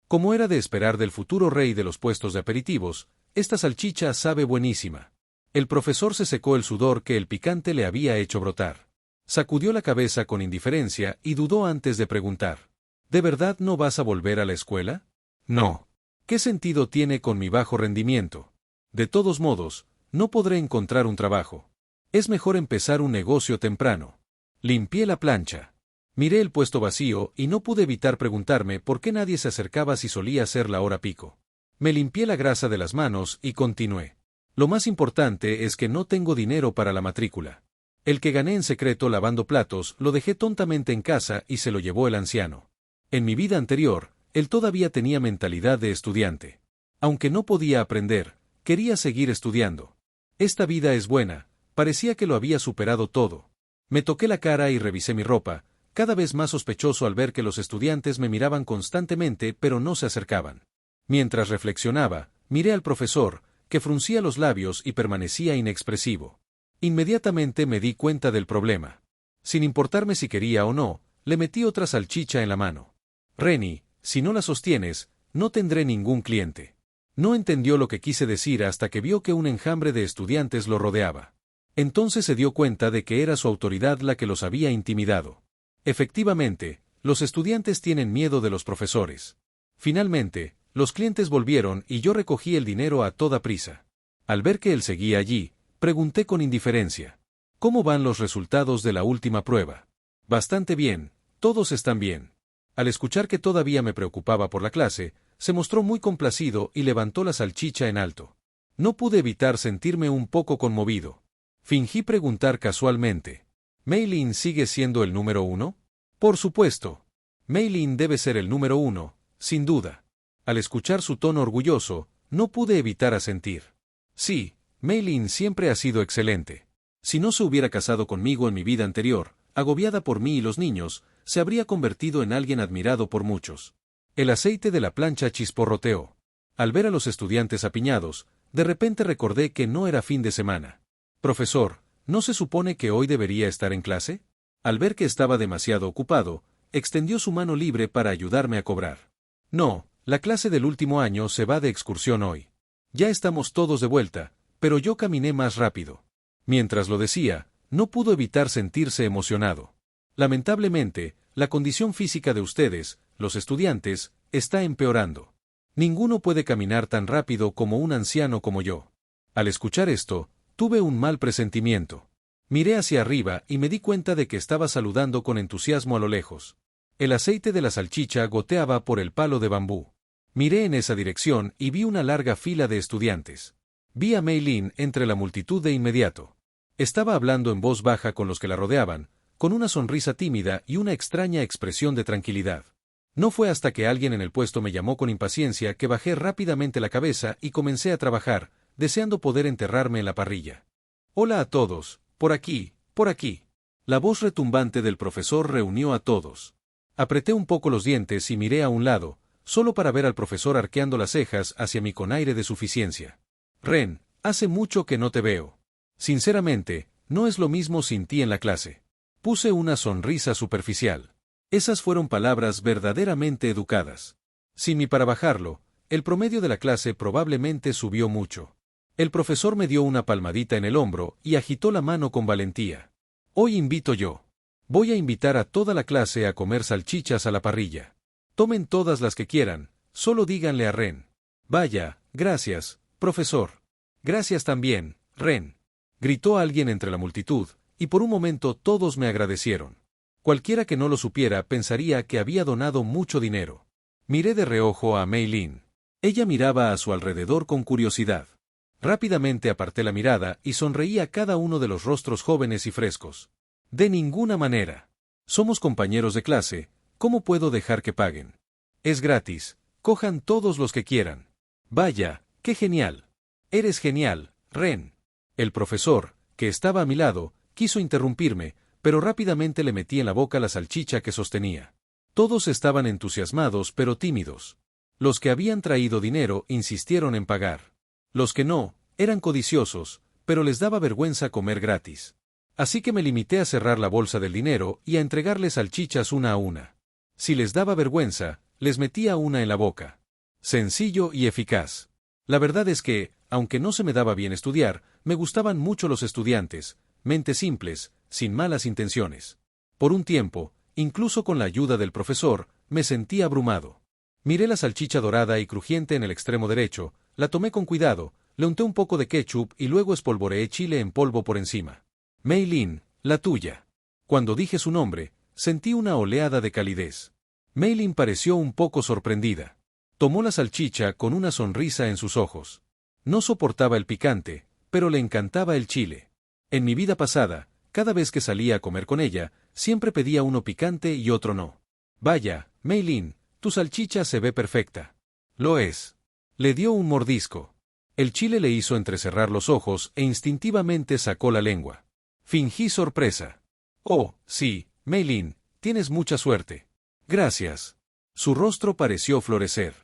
Como era de esperar del futuro rey de los puestos de aperitivos, esta salchicha sabe buenísima. El profesor se secó el sudor que el picante le había hecho brotar. Sacudió la cabeza con indiferencia y dudó antes de preguntar: ¿De verdad no vas a volver a la escuela? No. ¿Qué sentido tiene con mi bajo rendimiento? De todos modos, no podré encontrar un trabajo. Es mejor empezar un negocio temprano. Limpié la plancha. Miré el puesto vacío y no pude evitar preguntarme por qué nadie se acercaba si solía ser la hora pico. Me limpié la grasa de las manos y continué. Lo más importante es que no tengo dinero para la matrícula. El que gané en secreto lavando platos lo dejé tontamente en casa y se lo llevó el anciano. En mi vida anterior, él todavía tenía mentalidad de estudiante. Aunque no podía aprender, Quería seguir estudiando. Esta vida es buena, parecía que lo había superado todo. Me toqué la cara y revisé mi ropa, cada vez más sospechoso al ver que los estudiantes me miraban constantemente pero no se acercaban. Mientras reflexionaba, miré al profesor, que fruncía los labios y permanecía inexpresivo. Inmediatamente me di cuenta del problema. Sin importarme si quería o no, le metí otra salchicha en la mano. Renny, si no la sostienes, no tendré ningún cliente. No entendió lo que quise decir hasta que vio que un enjambre de estudiantes lo rodeaba. Entonces se dio cuenta de que era su autoridad la que los había intimidado. Efectivamente, los estudiantes tienen miedo de los profesores. Finalmente, los clientes volvieron y yo recogí el dinero a toda prisa. Al ver que él seguía allí, pregunté con indiferencia: ¿cómo van los resultados de la última prueba? Bastante bien, todos están bien. Al escuchar que todavía me preocupaba por la clase, se mostró muy complacido y levantó la salchicha en alto. No pude evitar sentirme un poco conmovido. Fingí preguntar casualmente: ¿Mei Lin sigue siendo el número 1? Por supuesto. Mei Lin debe ser el número 1, sin duda. Al escuchar su tono orgulloso, no pude evitar asentir. Sí, Mei Lin siempre ha sido excelente. Si no se hubiera casado conmigo en mi vida anterior, agobiada por mí y los niños, se habría convertido en alguien admirado por muchos. El aceite de la plancha chisporroteó. Al ver a los estudiantes apiñados, de repente recordé que no era fin de semana. Profesor, ¿no se supone que hoy debería estar en clase? Al ver que estaba demasiado ocupado, extendió su mano libre para ayudarme a cobrar. No, la clase del último año se va de excursión hoy. Ya estamos todos de vuelta, pero yo caminé más rápido. Mientras lo decía, no pudo evitar sentirse emocionado. Lamentablemente, la condición física de ustedes, los estudiantes, está empeorando. Ninguno puede caminar tan rápido como un anciano como yo. Al escuchar esto, tuve un mal presentimiento. Miré hacia arriba y me di cuenta de que estaba saludando con entusiasmo a lo lejos. El aceite de la salchicha goteaba por el palo de bambú. Miré en esa dirección y vi una larga fila de estudiantes. Vi a Mei Lin entre la multitud de inmediato. Estaba hablando en voz baja con los que la rodeaban, con una sonrisa tímida y una extraña expresión de tranquilidad. No fue hasta que alguien en el puesto me llamó con impaciencia que bajé rápidamente la cabeza y comencé a trabajar, deseando poder enterrarme en la parrilla. Hola a todos, por aquí, por aquí. La voz retumbante del profesor reunió a todos. Apreté un poco los dientes y miré a un lado, solo para ver al profesor arqueando las cejas hacia mí con aire de suficiencia. Ren, hace mucho que no te veo. Sinceramente, no es lo mismo sin ti en la clase. Puse una sonrisa superficial. Esas fueron palabras verdaderamente educadas. Sin mí para bajarlo, el promedio de la clase probablemente subió mucho. El profesor me dio una palmadita en el hombro y agitó la mano con valentía. Hoy invito yo. Voy a invitar a toda la clase a comer salchichas a la parrilla. Tomen todas las que quieran, solo díganle a Ren. Vaya, gracias, profesor. Gracias también, Ren. Gritó alguien entre la multitud, y por un momento todos me agradecieron. Cualquiera que no lo supiera pensaría que había donado mucho dinero. Miré de reojo a Mei Lin. Ella miraba a su alrededor con curiosidad. Rápidamente aparté la mirada y sonreí a cada uno de los rostros jóvenes y frescos. De ninguna manera. Somos compañeros de clase, ¿cómo puedo dejar que paguen? Es gratis, cojan todos los que quieran. Vaya, qué genial. Eres genial, Ren. El profesor, que estaba a mi lado, quiso interrumpirme, pero rápidamente le metí en la boca la salchicha que sostenía. Todos estaban entusiasmados pero tímidos. Los que habían traído dinero insistieron en pagar. Los que no, eran codiciosos, pero les daba vergüenza comer gratis. Así que me limité a cerrar la bolsa del dinero y a entregarles salchichas una a una. Si les daba vergüenza, les metía una en la boca. Sencillo y eficaz. La verdad es que, aunque no se me daba bien estudiar, me gustaban mucho los estudiantes, mentes simples, sin malas intenciones. Por un tiempo, incluso con la ayuda del profesor, me sentí abrumado. Miré la salchicha dorada y crujiente en el extremo derecho, la tomé con cuidado, le unté un poco de ketchup y luego espolvoreé chile en polvo por encima. Mei Lin, la tuya. Cuando dije su nombre, sentí una oleada de calidez. Mei Lin pareció un poco sorprendida. Tomó la salchicha con una sonrisa en sus ojos. No soportaba el picante, pero le encantaba el chile. En mi vida pasada, cada vez que salía a comer con ella, siempre pedía uno picante y otro no. Vaya, Mei Lin, tu salchicha se ve perfecta. Lo es. Le dio un mordisco. El chile le hizo entrecerrar los ojos e instintivamente sacó la lengua. Fingí sorpresa. Oh, sí, Mei-Lin, tienes mucha suerte. Gracias. Su rostro pareció florecer.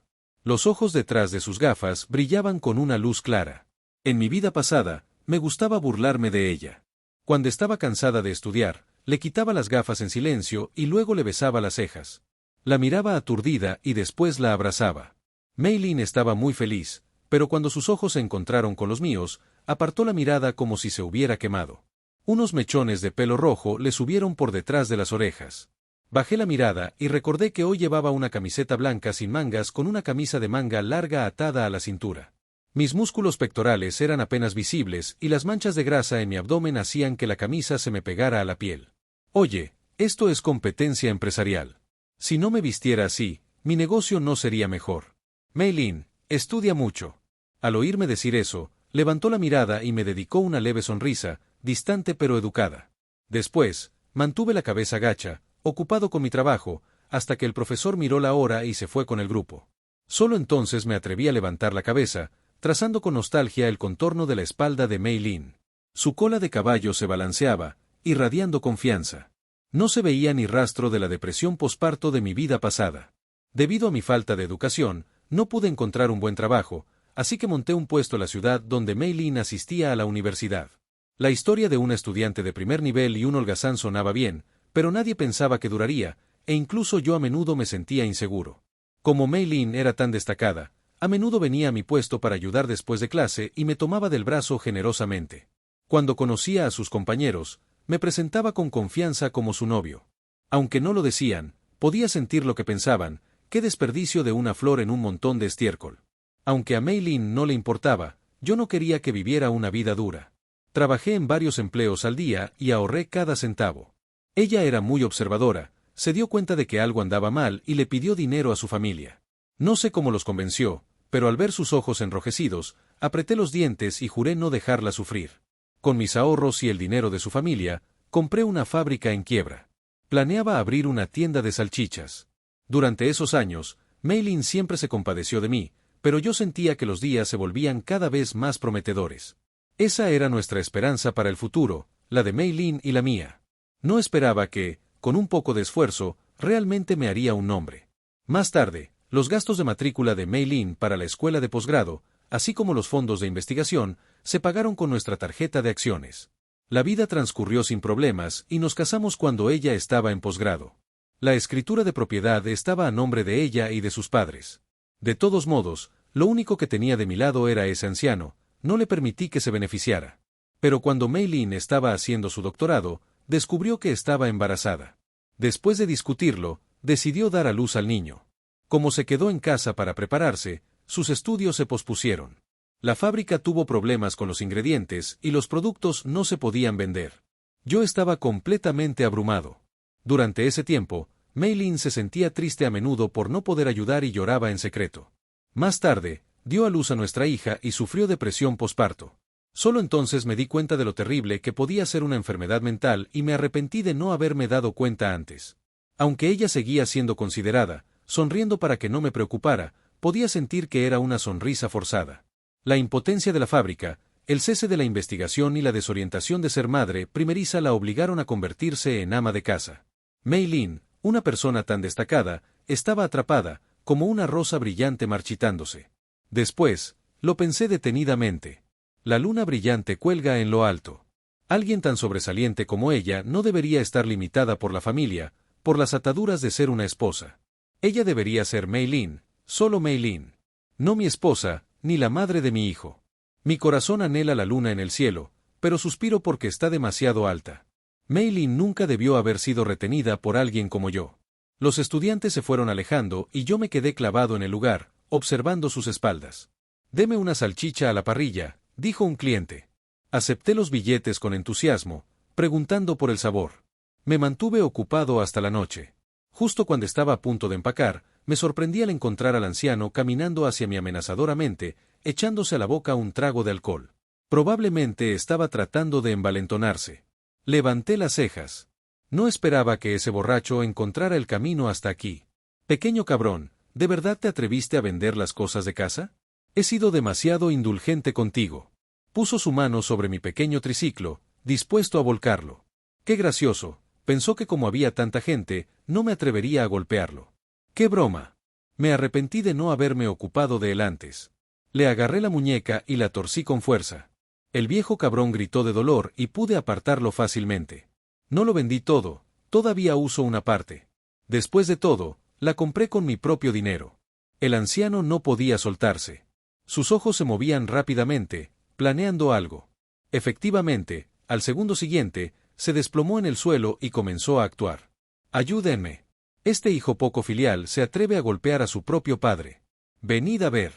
Los ojos detrás de sus gafas brillaban con una luz clara. En mi vida pasada, me gustaba burlarme de ella. Cuando estaba cansada de estudiar, le quitaba las gafas en silencio y luego le besaba las cejas. La miraba aturdida y después la abrazaba. Mei-Lin estaba muy feliz, pero cuando sus ojos se encontraron con los míos, apartó la mirada como si se hubiera quemado. Unos mechones de pelo rojo le subieron por detrás de las orejas. Bajé la mirada y recordé que hoy llevaba una camiseta blanca sin mangas con una camisa de manga larga atada a la cintura. Mis músculos pectorales eran apenas visibles y las manchas de grasa en mi abdomen hacían que la camisa se me pegara a la piel. Oye, esto es competencia empresarial. Si no me vistiera así, mi negocio no sería mejor. Mei-Lin, estudia mucho. Al oírme decir eso, levantó la mirada y me dedicó una leve sonrisa, distante pero educada. Después, mantuve la cabeza gacha, ocupado con mi trabajo, hasta que el profesor miró la hora y se fue con el grupo. Solo entonces me atreví a levantar la cabeza, trazando con nostalgia el contorno de la espalda de Mei-Lin. Su cola de caballo se balanceaba, irradiando confianza. No se veía ni rastro de la depresión posparto de mi vida pasada. Debido a mi falta de educación, no pude encontrar un buen trabajo, así que monté un puesto en la ciudad donde Mei-Lin asistía a la universidad. La historia de una estudiante de primer nivel y un holgazán sonaba bien, pero nadie pensaba que duraría, e incluso yo a menudo me sentía inseguro. Como Mei-Lin era tan destacada, a menudo venía a mi puesto para ayudar después de clase y me tomaba del brazo generosamente. Cuando conocía a sus compañeros, me presentaba con confianza como su novio. Aunque no lo decían, podía sentir lo que pensaban, qué desperdicio de una flor en un montón de estiércol. Aunque a Mei-Lin no le importaba, yo no quería que viviera una vida dura. Trabajé en varios empleos al día y ahorré cada centavo. Ella era muy observadora, se dio cuenta de que algo andaba mal y le pidió dinero a su familia. No sé cómo los convenció, pero al ver sus ojos enrojecidos, apreté los dientes y juré no dejarla sufrir. Con mis ahorros y el dinero de su familia, compré una fábrica en quiebra. Planeaba abrir una tienda de salchichas. Durante esos años, Mei-Lin siempre se compadeció de mí, pero yo sentía que los días se volvían cada vez más prometedores. Esa era nuestra esperanza para el futuro, la de Mei-Lin y la mía. No esperaba que, con un poco de esfuerzo, realmente me haría un nombre. Más tarde, los gastos de matrícula de Mei-Lin para la escuela de posgrado, así como los fondos de investigación, se pagaron con nuestra tarjeta de acciones. La vida transcurrió sin problemas y nos casamos cuando ella estaba en posgrado. La escritura de propiedad estaba a nombre de ella y de sus padres. De todos modos, lo único que tenía de mi lado era ese anciano, no le permití que se beneficiara. Pero cuando Mei-Lin estaba haciendo su doctorado, descubrió que estaba embarazada. Después de discutirlo, decidió dar a luz al niño. Como se quedó en casa para prepararse, sus estudios se pospusieron. La fábrica tuvo problemas con los ingredientes y los productos no se podían vender. Yo estaba completamente abrumado. Durante ese tiempo, Mei-Lin se sentía triste a menudo por no poder ayudar y lloraba en secreto. Más tarde, dio a luz a nuestra hija y sufrió depresión posparto. Solo entonces me di cuenta de lo terrible que podía ser una enfermedad mental y me arrepentí de no haberme dado cuenta antes. Aunque ella seguía siendo considerada, sonriendo para que no me preocupara, podía sentir que era una sonrisa forzada. La impotencia de la fábrica, el cese de la investigación y la desorientación de ser madre primeriza la obligaron a convertirse en ama de casa. Mei-Lin, una persona tan destacada, estaba atrapada, como una rosa brillante marchitándose. Después, lo pensé detenidamente. La luna brillante cuelga en lo alto. Alguien tan sobresaliente como ella no debería estar limitada por la familia, por las ataduras de ser una esposa. Ella debería ser Mei-Lin, solo Mei-Lin. No mi esposa, ni la madre de mi hijo. Mi corazón anhela la luna en el cielo, pero suspiro porque está demasiado alta. Mei-Lin nunca debió haber sido retenida por alguien como yo. Los estudiantes se fueron alejando y yo me quedé clavado en el lugar, observando sus espaldas. «Deme una salchicha a la parrilla», dijo un cliente. Acepté los billetes con entusiasmo, preguntando por el sabor. Me mantuve ocupado hasta la noche. Justo cuando estaba a punto de empacar, me sorprendí al encontrar al anciano caminando hacia mí amenazadoramente, echándose a la boca un trago de alcohol. Probablemente estaba tratando de envalentonarse. Levanté las cejas. No esperaba que ese borracho encontrara el camino hasta aquí. «Pequeño cabrón, ¿de verdad te atreviste a vender las cosas de casa?». He sido demasiado indulgente contigo. Puso su mano sobre mi pequeño triciclo, dispuesto a volcarlo. Qué gracioso, pensó que como había tanta gente, no me atrevería a golpearlo. ¡Qué broma! Me arrepentí de no haberme ocupado de él antes. Le agarré la muñeca y la torcí con fuerza. El viejo cabrón gritó de dolor y pude apartarlo fácilmente. No lo vendí todo, todavía uso una parte. Después de todo, la compré con mi propio dinero. El anciano no podía soltarse. Sus ojos se movían rápidamente, planeando algo. Efectivamente, al segundo siguiente, se desplomó en el suelo y comenzó a actuar. «Ayúdenme. Este hijo poco filial se atreve a golpear a su propio padre. Venid a ver».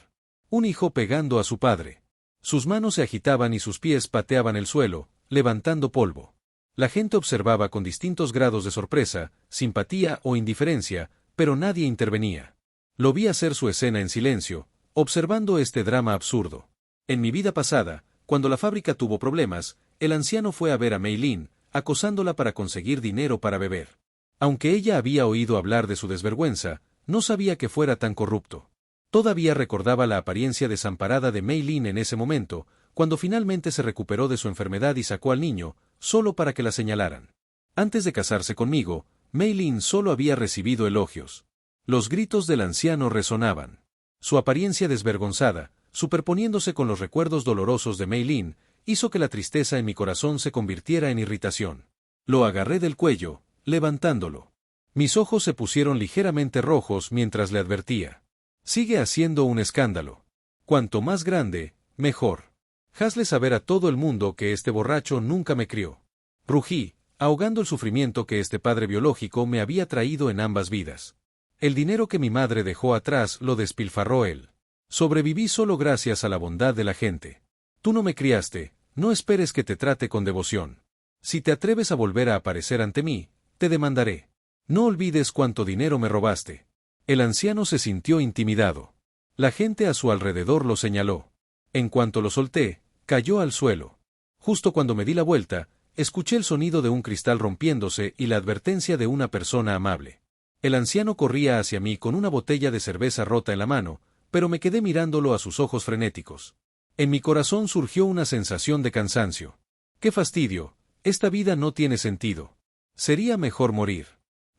Un hijo pegando a su padre. Sus manos se agitaban y sus pies pateaban el suelo, levantando polvo. La gente observaba con distintos grados de sorpresa, simpatía o indiferencia, pero nadie intervenía. Lo vi hacer su escena en silencio, observando este drama absurdo. En mi vida pasada, cuando la fábrica tuvo problemas, el anciano fue a ver a Mei Lin, acosándola para conseguir dinero para beber. Aunque ella había oído hablar de su desvergüenza, no sabía que fuera tan corrupto. Todavía recordaba la apariencia desamparada de Mei Lin en ese momento, cuando finalmente se recuperó de su enfermedad y sacó al niño, solo para que la señalaran. Antes de casarse conmigo, Mei Lin solo había recibido elogios. Los gritos del anciano resonaban. Su apariencia desvergonzada, superponiéndose con los recuerdos dolorosos de Mei Lin, hizo que la tristeza en mi corazón se convirtiera en irritación. Lo agarré del cuello, levantándolo. Mis ojos se pusieron ligeramente rojos mientras le advertía. Sigue haciendo un escándalo. Cuanto más grande, mejor. Hazle saber a todo el mundo que este borracho nunca me crió. Rugí, ahogando el sufrimiento que este padre biológico me había traído en ambas vidas. El dinero que mi madre dejó atrás lo despilfarró él. Sobreviví solo gracias a la bondad de la gente. Tú no me criaste, no esperes que te trate con devoción. Si te atreves a volver a aparecer ante mí, te demandaré. No olvides cuánto dinero me robaste. El anciano se sintió intimidado. La gente a su alrededor lo señaló. En cuanto lo solté, cayó al suelo. Justo cuando me di la vuelta, escuché el sonido de un cristal rompiéndose y la advertencia de una persona amable. El anciano corría hacia mí con una botella de cerveza rota en la mano, pero me quedé mirándolo a sus ojos frenéticos. En mi corazón surgió una sensación de cansancio. ¡Qué fastidio! Esta vida no tiene sentido. Sería mejor morir.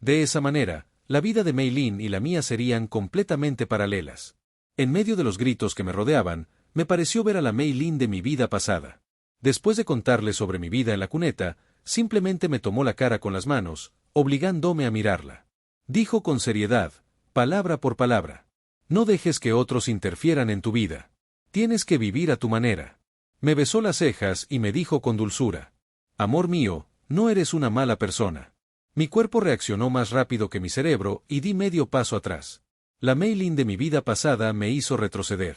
De esa manera, la vida de Mei Lin y la mía serían completamente paralelas. En medio de los gritos que me rodeaban, me pareció ver a la Mei Lin de mi vida pasada. Después de contarle sobre mi vida en la cuneta, simplemente me tomó la cara con las manos, obligándome a mirarla. Dijo con seriedad, palabra por palabra. No dejes que otros interfieran en tu vida. Tienes que vivir a tu manera. Me besó las cejas y me dijo con dulzura. Amor mío, no eres una mala persona. Mi cuerpo reaccionó más rápido que mi cerebro y di medio paso atrás. La Mei Lin de mi vida pasada me hizo retroceder.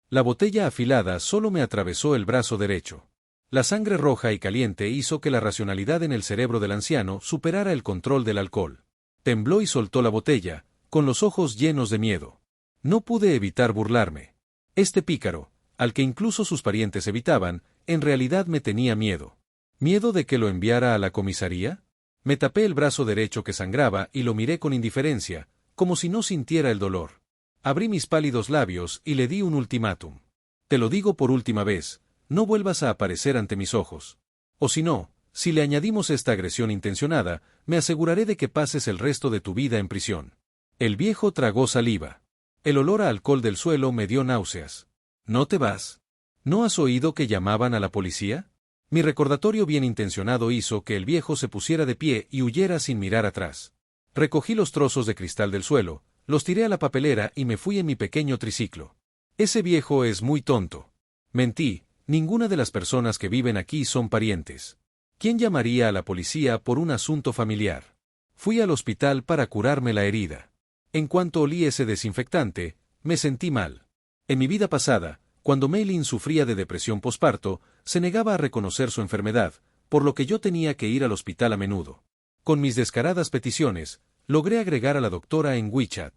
La botella afilada solo me atravesó el brazo derecho. La sangre roja y caliente hizo que la racionalidad en el cerebro del anciano superara el control del alcohol. Tembló y soltó la botella, con los ojos llenos de miedo. No pude evitar burlarme. Este pícaro, al que incluso sus parientes evitaban, en realidad me tenía miedo. ¿Miedo de que lo enviara a la comisaría? Me tapé el brazo derecho que sangraba y lo miré con indiferencia, como si no sintiera el dolor. Abrí mis pálidos labios y le di un ultimátum. Te lo digo por última vez, no vuelvas a aparecer ante mis ojos. O si no, si le añadimos esta agresión intencionada, me aseguraré de que pases el resto de tu vida en prisión. El viejo tragó saliva. El olor a alcohol del suelo me dio náuseas. ¿No te vas? ¿No has oído que llamaban a la policía? Mi recordatorio bien intencionado hizo que el viejo se pusiera de pie y huyera sin mirar atrás. Recogí los trozos de cristal del suelo, los tiré a la papelera y me fui en mi pequeño triciclo. Ese viejo es muy tonto. Mentí, ninguna de las personas que viven aquí son parientes. ¿Quién llamaría a la policía por un asunto familiar? Fui al hospital para curarme la herida. En cuanto olí ese desinfectante, me sentí mal. En mi vida pasada, cuando Mei Lin sufría de depresión posparto, se negaba a reconocer su enfermedad, por lo que yo tenía que ir al hospital a menudo. Con mis descaradas peticiones, logré agregar a la doctora en WeChat.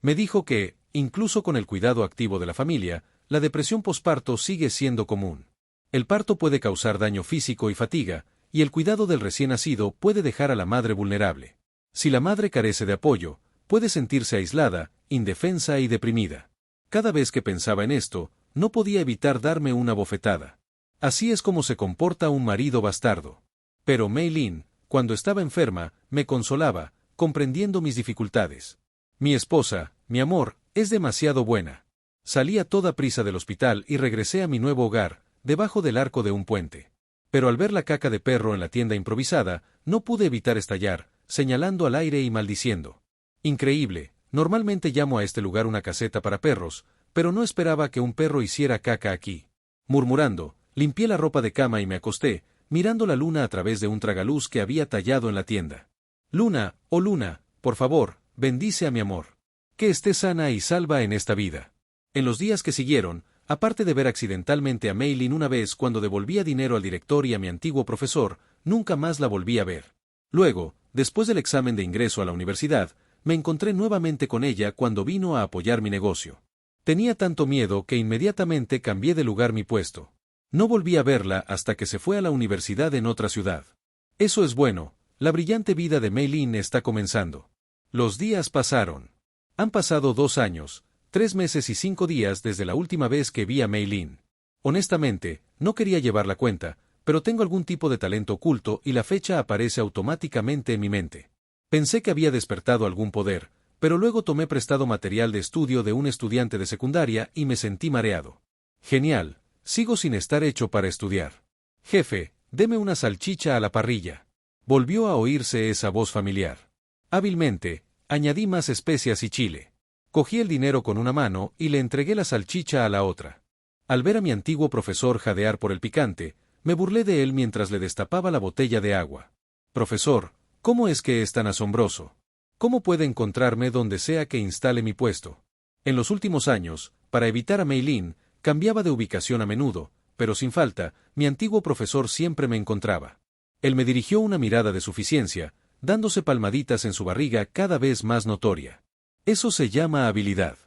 Me dijo que, incluso con el cuidado activo de la familia, la depresión posparto sigue siendo común. El parto puede causar daño físico y fatiga, y el cuidado del recién nacido puede dejar a la madre vulnerable. Si la madre carece de apoyo, puede sentirse aislada, indefensa y deprimida. Cada vez que pensaba en esto, no podía evitar darme una bofetada. Así es como se comporta un marido bastardo. Pero Mei Lin, cuando estaba enferma, me consolaba, comprendiendo mis dificultades. Mi esposa, mi amor, es demasiado buena. Salí a toda prisa del hospital y regresé a mi nuevo hogar, debajo del arco de un puente. Pero al ver la caca de perro en la tienda improvisada, no pude evitar estallar, señalando al aire y maldiciendo. Increíble, normalmente llamo a este lugar una caseta para perros, pero no esperaba que un perro hiciera caca aquí. Murmurando, limpié la ropa de cama y me acosté, mirando la luna a través de un tragaluz que había tallado en la tienda. Luna, oh luna, por favor, bendice a mi amor. Que esté sana y salva en esta vida. En los días que siguieron, aparte de ver accidentalmente a Mei Lin una vez cuando devolvía dinero al director y a mi antiguo profesor, nunca más la volví a ver. Luego, después del examen de ingreso a la universidad, me encontré nuevamente con ella cuando vino a apoyar mi negocio. Tenía tanto miedo que inmediatamente cambié de lugar mi puesto. No volví a verla hasta que se fue a la universidad en otra ciudad. Eso es bueno, la brillante vida de Mei Lin está comenzando. Los días pasaron. Han pasado 2 años, 3 meses y 5 días desde la última vez que vi a Mei Lin. Honestamente, no quería llevar la cuenta, pero tengo algún tipo de talento oculto y la fecha aparece automáticamente en mi mente. Pensé que había despertado algún poder, pero luego tomé prestado material de estudio de un estudiante de secundaria y me sentí mareado. Genial, sigo sin estar hecho para estudiar. Jefe, deme una salchicha a la parrilla. Volvió a oírse esa voz familiar. Hábilmente, añadí más especias y chile. Cogí el dinero con una mano y le entregué la salchicha a la otra. Al ver a mi antiguo profesor jadear por el picante, me burlé de él mientras le destapaba la botella de agua. Profesor, ¿cómo es que es tan asombroso? ¿Cómo puede encontrarme donde sea que instale mi puesto? En los últimos años, para evitar a Mei Lin, cambiaba de ubicación a menudo, pero sin falta, mi antiguo profesor siempre me encontraba. Él me dirigió una mirada de suficiencia, dándose palmaditas en su barriga cada vez más notoria. Eso se llama habilidad.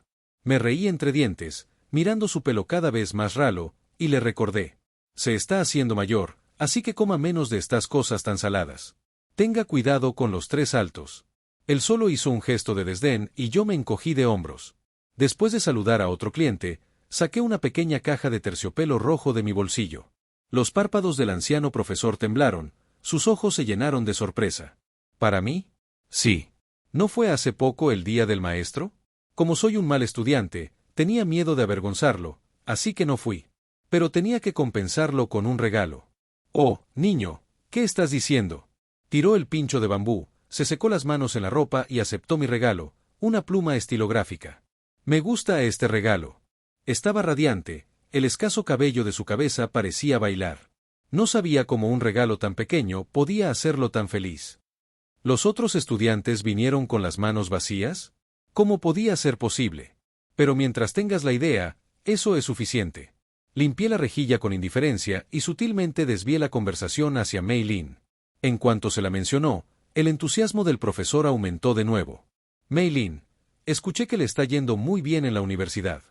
Me reí entre dientes, mirando su pelo cada vez más ralo, y le recordé. Se está haciendo mayor, así que coma menos de estas cosas tan saladas. Tenga cuidado con los 3 altos. Él solo hizo un gesto de desdén y yo me encogí de hombros. Después de saludar a otro cliente, saqué una pequeña caja de terciopelo rojo de mi bolsillo. Los párpados del anciano profesor temblaron, sus ojos se llenaron de sorpresa. ¿Para mí? Sí. ¿No fue hace poco el día del maestro? Como soy un mal estudiante, tenía miedo de avergonzarlo, así que no fui. Pero tenía que compensarlo con un regalo. Oh, niño, ¿qué estás diciendo? Tiró el pincho de bambú, se secó las manos en la ropa y aceptó mi regalo, una pluma estilográfica. Me gusta este regalo. Estaba radiante, el escaso cabello de su cabeza parecía bailar. No sabía cómo un regalo tan pequeño podía hacerlo tan feliz. ¿Los otros estudiantes vinieron con las manos vacías? ¿Cómo podía ser posible? Pero mientras tengas la idea, eso es suficiente. Limpié la rejilla con indiferencia y sutilmente desvié la conversación hacia Mei Lin. En cuanto se la mencionó, el entusiasmo del profesor aumentó de nuevo. Mei Lin, escuché que le está yendo muy bien en la universidad.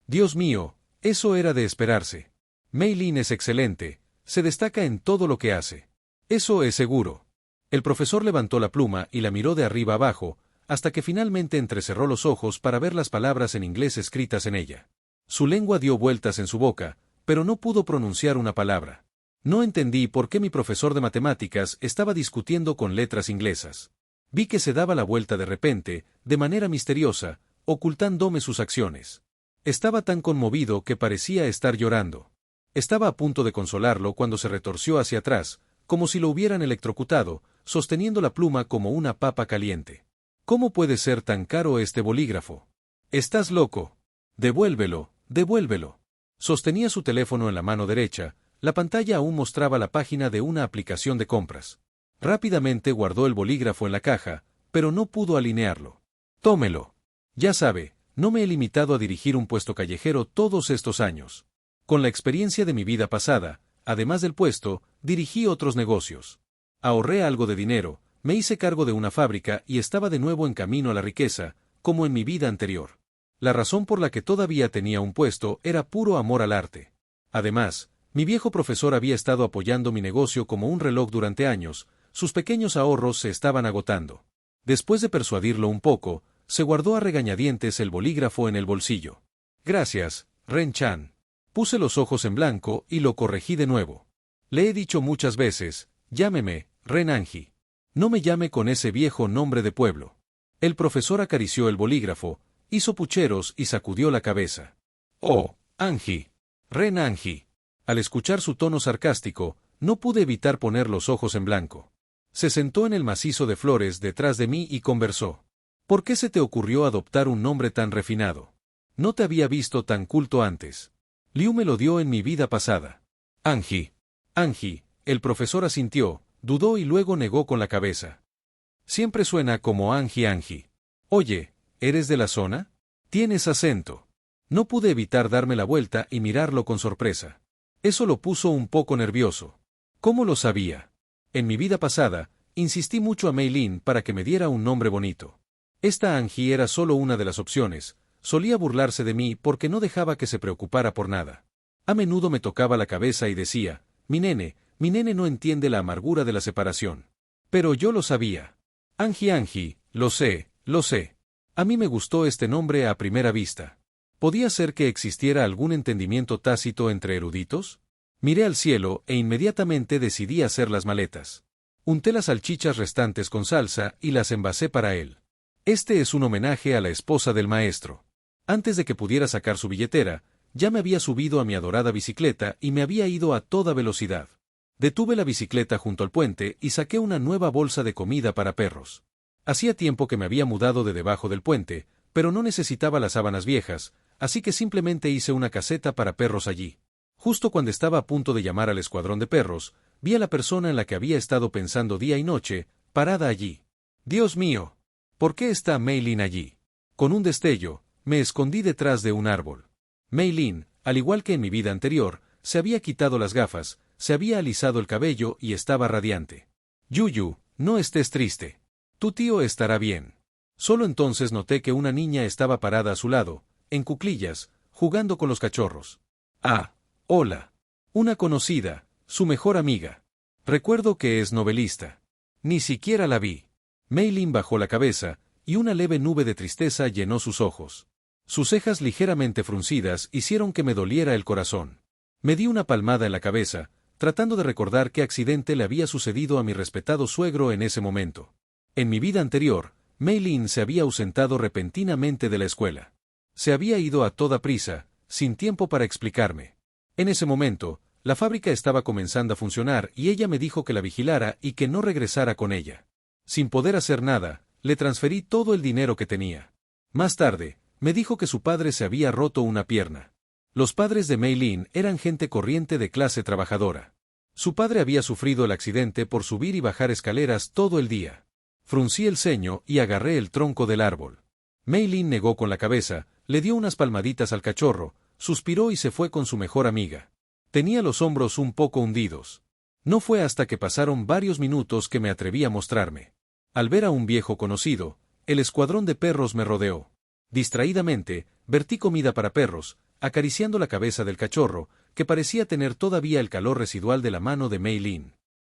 Dios mío, eso era de esperarse. Mei Lin es excelente, se destaca en todo lo que hace. Eso es seguro. El profesor levantó la pluma y la miró de arriba abajo, hasta que finalmente entrecerró los ojos para ver las palabras en inglés escritas en ella. Su lengua dio vueltas en su boca, pero no pudo pronunciar una palabra. No entendí por qué mi profesor de matemáticas estaba discutiendo con letras inglesas. Vi que se daba la vuelta de repente, de manera misteriosa, ocultándome sus acciones. Estaba tan conmovido que parecía estar llorando. Estaba a punto de consolarlo cuando se retorció hacia atrás, como si lo hubieran electrocutado, sosteniendo la pluma como una papa caliente. ¿Cómo puede ser tan caro este bolígrafo? ¿Estás loco? Devuélvelo, devuélvelo. Sostenía su teléfono en la mano derecha, la pantalla aún mostraba la página de una aplicación de compras. Rápidamente guardó el bolígrafo en la caja, pero no pudo alinearlo. Tómelo. Ya sabe, no me he limitado a dirigir un puesto callejero todos estos años. Con la experiencia de mi vida pasada, además del puesto, dirigí otros negocios. Ahorré algo de dinero, me hice cargo de una fábrica y estaba de nuevo en camino a la riqueza, como en mi vida anterior. La razón por la que todavía tenía un puesto era puro amor al arte. Además, mi viejo profesor había estado apoyando mi negocio como un reloj durante años, sus pequeños ahorros se estaban agotando. Después de persuadirlo un poco, se guardó a regañadientes el bolígrafo en el bolsillo. Gracias, Ren-chan. Puse los ojos en blanco y lo corregí de nuevo. Le he dicho muchas veces, llámeme, Ren Angie. No me llame con ese viejo nombre de pueblo. El profesor acarició el bolígrafo, hizo pucheros y sacudió la cabeza. Oh, Angie. Ren Angie. Al escuchar su tono sarcástico, no pude evitar poner los ojos en blanco. Se sentó en el macizo de flores detrás de mí y conversó. ¿Por qué se te ocurrió adoptar un nombre tan refinado? No te había visto tan culto antes. Liu me lo dio en mi vida pasada. Angie. Angie, el profesor asintió, dudó y luego negó con la cabeza. Siempre suena como Angie Angie. Oye, ¿eres de la zona? Tienes acento. No pude evitar darme la vuelta y mirarlo con sorpresa. Eso lo puso un poco nervioso. ¿Cómo lo sabía? En mi vida pasada, insistí mucho a Mei Lin para que me diera un nombre bonito. Esta Angie era solo una de las opciones. Solía burlarse de mí porque no dejaba que se preocupara por nada. A menudo me tocaba la cabeza y decía, mi nene no entiende la amargura de la separación. Pero yo lo sabía. Angie Angie, lo sé, lo sé. A mí me gustó este nombre a primera vista. ¿Podía ser que existiera algún entendimiento tácito entre eruditos? Miré al cielo e inmediatamente decidí hacer las maletas. Unté las salchichas restantes con salsa y las envasé para él. Este es un homenaje a la esposa del maestro. Antes de que pudiera sacar su billetera, ya me había subido a mi adorada bicicleta y me había ido a toda velocidad. Detuve la bicicleta junto al puente y saqué una nueva bolsa de comida para perros. Hacía tiempo que me había mudado de debajo del puente, pero no necesitaba las sábanas viejas, así que simplemente hice una caseta para perros allí. Justo cuando estaba a punto de llamar al escuadrón de perros, vi a la persona en la que había estado pensando día y noche, parada allí. Dios mío, ¿por qué está Mei Lin allí? Con un destello, me escondí detrás de un árbol. Mei Lin, al igual que en mi vida anterior, se había quitado las gafas, se había alisado el cabello y estaba radiante. Yuyu, no estés triste. Tu tío estará bien. Solo entonces noté que una niña estaba parada a su lado, en cuclillas, jugando con los cachorros. Ah, hola. Una conocida, su mejor amiga. Recuerdo que es novelista. Ni siquiera la vi. Mei Lin bajó la cabeza, y una leve nube de tristeza llenó sus ojos. Sus cejas ligeramente fruncidas hicieron que me doliera el corazón. Me di una palmada en la cabeza, tratando de recordar qué accidente le había sucedido a mi respetado suegro en ese momento. En mi vida anterior, Mei Lin se había ausentado repentinamente de la escuela. Se había ido a toda prisa, sin tiempo para explicarme. En ese momento, la fábrica estaba comenzando a funcionar y ella me dijo que la vigilara y que no regresara con ella. Sin poder hacer nada, le transferí todo el dinero que tenía. Más tarde, me dijo que su padre se había roto una pierna. Los padres de Mei Lin eran gente corriente de clase trabajadora. Su padre había sufrido el accidente por subir y bajar escaleras todo el día. Fruncí el ceño y agarré el tronco del árbol. Mei Lin negó con la cabeza, le dio unas palmaditas al cachorro, suspiró y se fue con su mejor amiga. Tenía los hombros un poco hundidos. No fue hasta que pasaron varios minutos que me atreví a mostrarme. Al ver a un viejo conocido, el escuadrón de perros me rodeó. Distraídamente, vertí comida para perros, acariciando la cabeza del cachorro, que parecía tener todavía el calor residual de la mano de Mei Lin.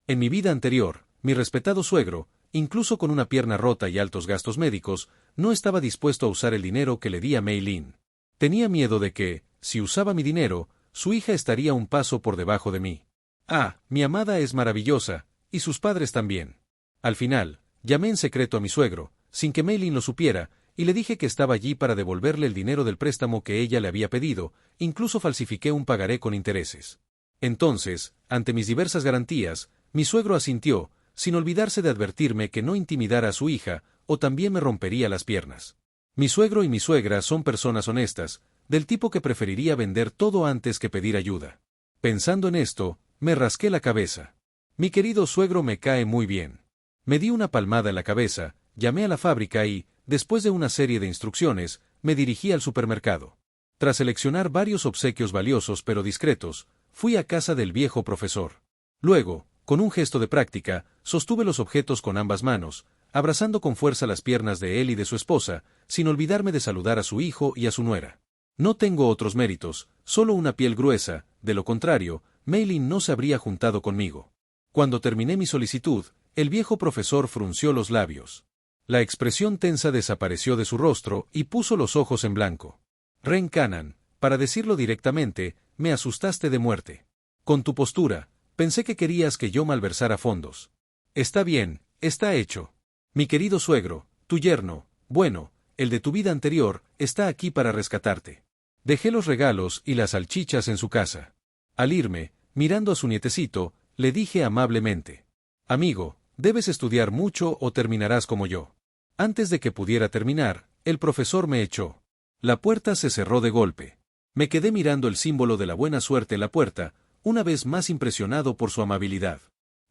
En mi vida anterior, mi respetado suegro, incluso con una pierna rota y altos gastos médicos, no estaba dispuesto a usar el dinero que le di a Mei Lin. Tenía miedo de que, si usaba mi dinero, su hija estaría un paso por debajo de mí. Ah, mi amada es maravillosa, y sus padres también. Al final, llamé en secreto a mi suegro, sin que Mei Lin lo supiera, y le dije que estaba allí para devolverle el dinero del préstamo que ella le había pedido, incluso falsifiqué un pagaré con intereses. Entonces, ante mis diversas garantías, mi suegro asintió, sin olvidarse de advertirme que no intimidara a su hija, o también me rompería las piernas. Mi suegro y mi suegra son personas honestas, del tipo que preferiría vender todo antes que pedir ayuda. Pensando en esto, me rasqué la cabeza. Mi querido suegro me cae muy bien. Me di una palmada en la cabeza, llamé a la fábrica y, después de una serie de instrucciones, me dirigí al supermercado. Tras seleccionar varios obsequios valiosos pero discretos, fui a casa del viejo profesor. Luego, con un gesto de práctica, sostuve los objetos con ambas manos, abrazando con fuerza las piernas de él y de su esposa, sin olvidarme de saludar a su hijo y a su nuera. No tengo otros méritos, solo una piel gruesa, de lo contrario, Mei Lin no se habría juntado conmigo. Cuando terminé mi solicitud, el viejo profesor frunció los labios. La expresión tensa desapareció de su rostro y puso los ojos en blanco. Ren Kanan, para decirlo directamente, me asustaste de muerte. Con tu postura, pensé que querías que yo malversara fondos. Está bien, está hecho. Mi querido suegro, tu yerno, bueno, el de tu vida anterior, está aquí para rescatarte. Dejé los regalos y las salchichas en su casa. Al irme, mirando a su nietecito, le dije amablemente: amigo, debes estudiar mucho o terminarás como yo. Antes de que pudiera terminar, el profesor me echó. La puerta se cerró de golpe. Me quedé mirando el símbolo de la buena suerte en la puerta, una vez más impresionado por su amabilidad.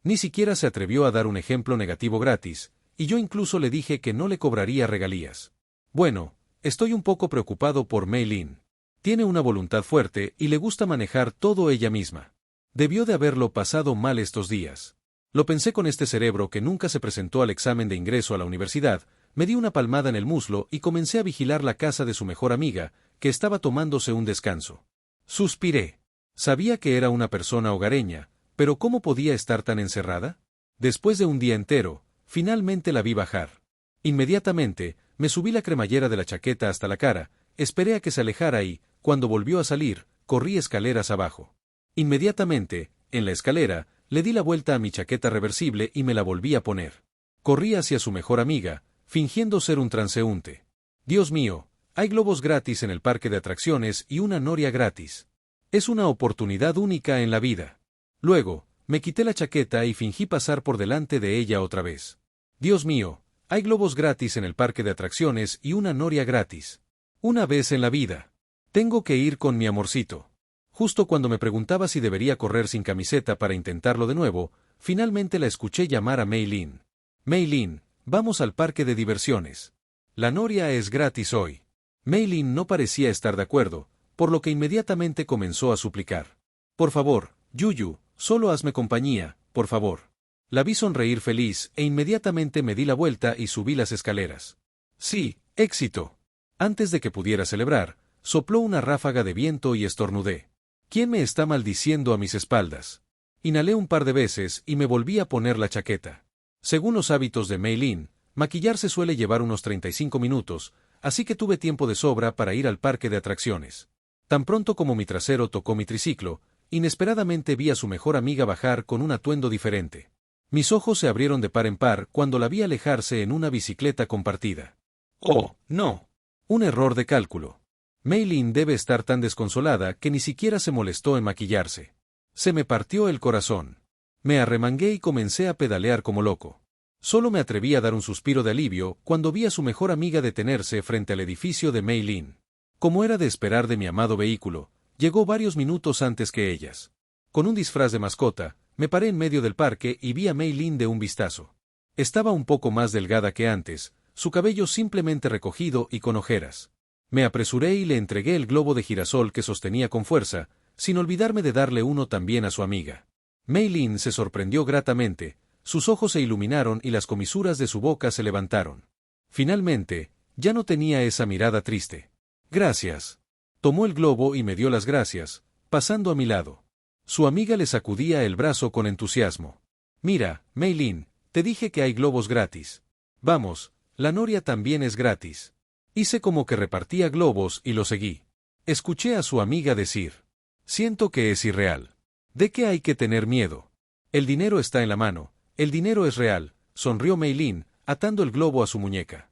Ni siquiera se atrevió a dar un ejemplo negativo gratis, y yo incluso le dije que no le cobraría regalías. Bueno, estoy un poco preocupado por Mei Lin. Tiene una voluntad fuerte y le gusta manejar todo ella misma. Debió de haberlo pasado mal estos días. Lo pensé con este cerebro que nunca se presentó al examen de ingreso a la universidad, me di una palmada en el muslo y comencé a vigilar la casa de su mejor amiga, que estaba tomándose un descanso. Suspiré. Sabía que era una persona hogareña, pero ¿cómo podía estar tan encerrada? Después de un día entero, finalmente la vi bajar. Inmediatamente, me subí la cremallera de la chaqueta hasta la cara, esperé a que se alejara y, cuando volvió a salir, corrí escaleras abajo. Inmediatamente, en la escalera, le di la vuelta a mi chaqueta reversible y me la volví a poner. Corrí hacia su mejor amiga, fingiendo ser un transeúnte. Dios mío, hay globos gratis en el parque de atracciones y una noria gratis. Es una oportunidad única en la vida. Luego, me quité la chaqueta y fingí pasar por delante de ella otra vez. Dios mío, hay globos gratis en el parque de atracciones y una noria gratis. Una vez en la vida. Tengo que ir con mi amorcito. Justo cuando me preguntaba si debería correr sin camiseta para intentarlo de nuevo, finalmente la escuché llamar a Mei Lin. Mei Lin, vamos al parque de diversiones. La noria es gratis hoy. Mei Lin no parecía estar de acuerdo, por lo que inmediatamente comenzó a suplicar. Por favor, Yuyu, solo hazme compañía, por favor. La vi sonreír feliz e inmediatamente me di la vuelta y subí las escaleras. Sí, éxito. Antes de que pudiera celebrar, sopló una ráfaga de viento y estornudé. ¿Quién me está maldiciendo a mis espaldas? Inhalé un par de veces y me volví a poner la chaqueta. Según los hábitos de Mei Lin, maquillarse suele llevar unos 35 minutos, así que tuve tiempo de sobra para ir al parque de atracciones. Tan pronto como mi trasero tocó mi triciclo, inesperadamente vi a su mejor amiga bajar con un atuendo diferente. Mis ojos se abrieron de par en par cuando la vi alejarse en una bicicleta compartida. ¡Oh, no! Un error de cálculo. Mei Lin debe estar tan desconsolada que ni siquiera se molestó en maquillarse. Se me partió el corazón. Me arremangué y comencé a pedalear como loco. Solo me atreví a dar un suspiro de alivio cuando vi a su mejor amiga detenerse frente al edificio de Mei Lin. Como era de esperar de mi amado vehículo, llegó varios minutos antes que ellas. Con un disfraz de mascota, me paré en medio del parque y vi a Mei Lin de un vistazo. Estaba un poco más delgada que antes, su cabello simplemente recogido y con ojeras. Me apresuré y le entregué el globo de girasol que sostenía con fuerza, sin olvidarme de darle uno también a su amiga. Mei Lin se sorprendió gratamente, sus ojos se iluminaron y las comisuras de su boca se levantaron. Finalmente, ya no tenía esa mirada triste. Gracias. Tomó el globo y me dio las gracias, pasando a mi lado. Su amiga le sacudía el brazo con entusiasmo. Mira, Mei Lin, te dije que hay globos gratis. Vamos, la noria también es gratis. Hice como que repartía globos y lo seguí. Escuché a su amiga decir: siento que es irreal. ¿De qué hay que tener miedo? El dinero está en la mano, el dinero es real, sonrió Mei Lin, atando el globo a su muñeca.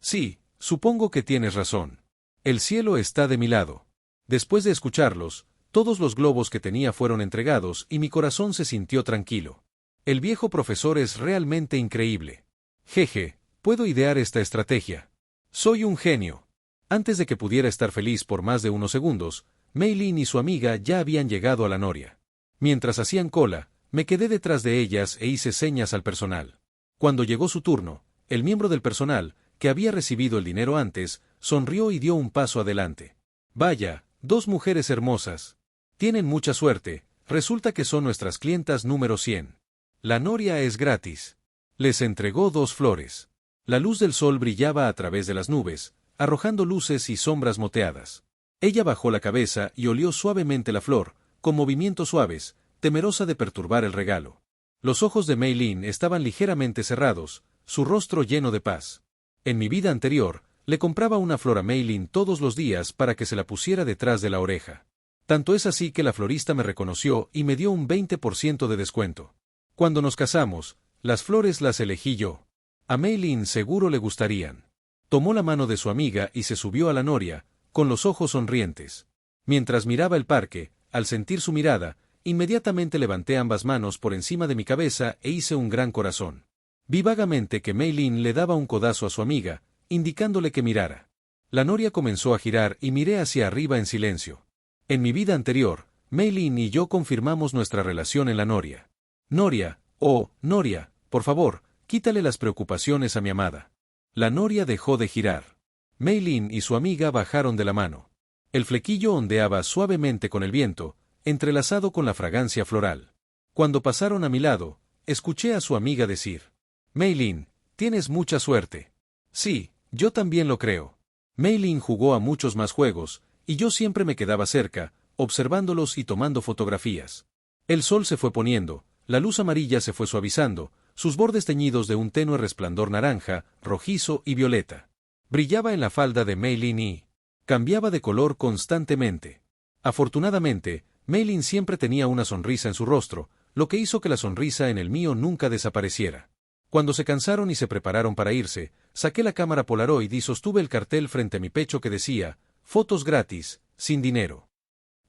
Sí, supongo que tienes razón. El cielo está de mi lado. Después de escucharlos, todos los globos que tenía fueron entregados y mi corazón se sintió tranquilo. El viejo profesor es realmente increíble. Jeje, puedo idear esta estrategia. Soy un genio. Antes de que pudiera estar feliz por más de unos segundos, Mei Lin y su amiga ya habían llegado a la noria. Mientras hacían cola, me quedé detrás de ellas e hice señas al personal. Cuando llegó su turno, el miembro del personal, que había recibido el dinero antes, sonrió y dio un paso adelante. Vaya, dos mujeres hermosas. Tienen mucha suerte, resulta que son nuestras clientas número 100. La noria es gratis. Les entregó 2 flores. La luz del sol brillaba a través de las nubes, arrojando luces y sombras moteadas. Ella bajó la cabeza y olió suavemente la flor, con movimientos suaves, temerosa de perturbar el regalo. Los ojos de Mei Lin estaban ligeramente cerrados, su rostro lleno de paz. En mi vida anterior, le compraba una flor a Mei Lin todos los días para que se la pusiera detrás de la oreja. Tanto es así que la florista me reconoció y me dio un 20% de descuento. Cuando nos casamos, las flores las elegí yo. A Meilin seguro le gustarían. Tomó la mano de su amiga y se subió a la noria, con los ojos sonrientes. Mientras miraba el parque, al sentir su mirada, inmediatamente levanté ambas manos por encima de mi cabeza e hice un gran corazón. Vi vagamente que Meilin le daba un codazo a su amiga, indicándole que mirara. La noria comenzó a girar y miré hacia arriba en silencio. En mi vida anterior, Meilin y yo confirmamos nuestra relación en la noria. Noria, oh, Noria, por favor, quítale las preocupaciones a mi amada. La noria dejó de girar. Meilin y su amiga bajaron de la mano. El flequillo ondeaba suavemente con el viento, entrelazado con la fragancia floral. Cuando pasaron a mi lado, escuché a su amiga decir: Meilin, tienes mucha suerte. Sí, yo también lo creo. Meilin jugó a muchos más juegos, y yo siempre me quedaba cerca, observándolos y tomando fotografías. El sol se fue poniendo, la luz amarilla se fue suavizando, sus bordes teñidos de un tenue resplandor naranja, rojizo y violeta. Brillaba en la falda de Meilin y cambiaba de color constantemente. Afortunadamente, Meilin siempre tenía una sonrisa en su rostro, lo que hizo que la sonrisa en el mío nunca desapareciera. Cuando se cansaron y se prepararon para irse, saqué la cámara Polaroid y sostuve el cartel frente a mi pecho que decía: fotos gratis, sin dinero.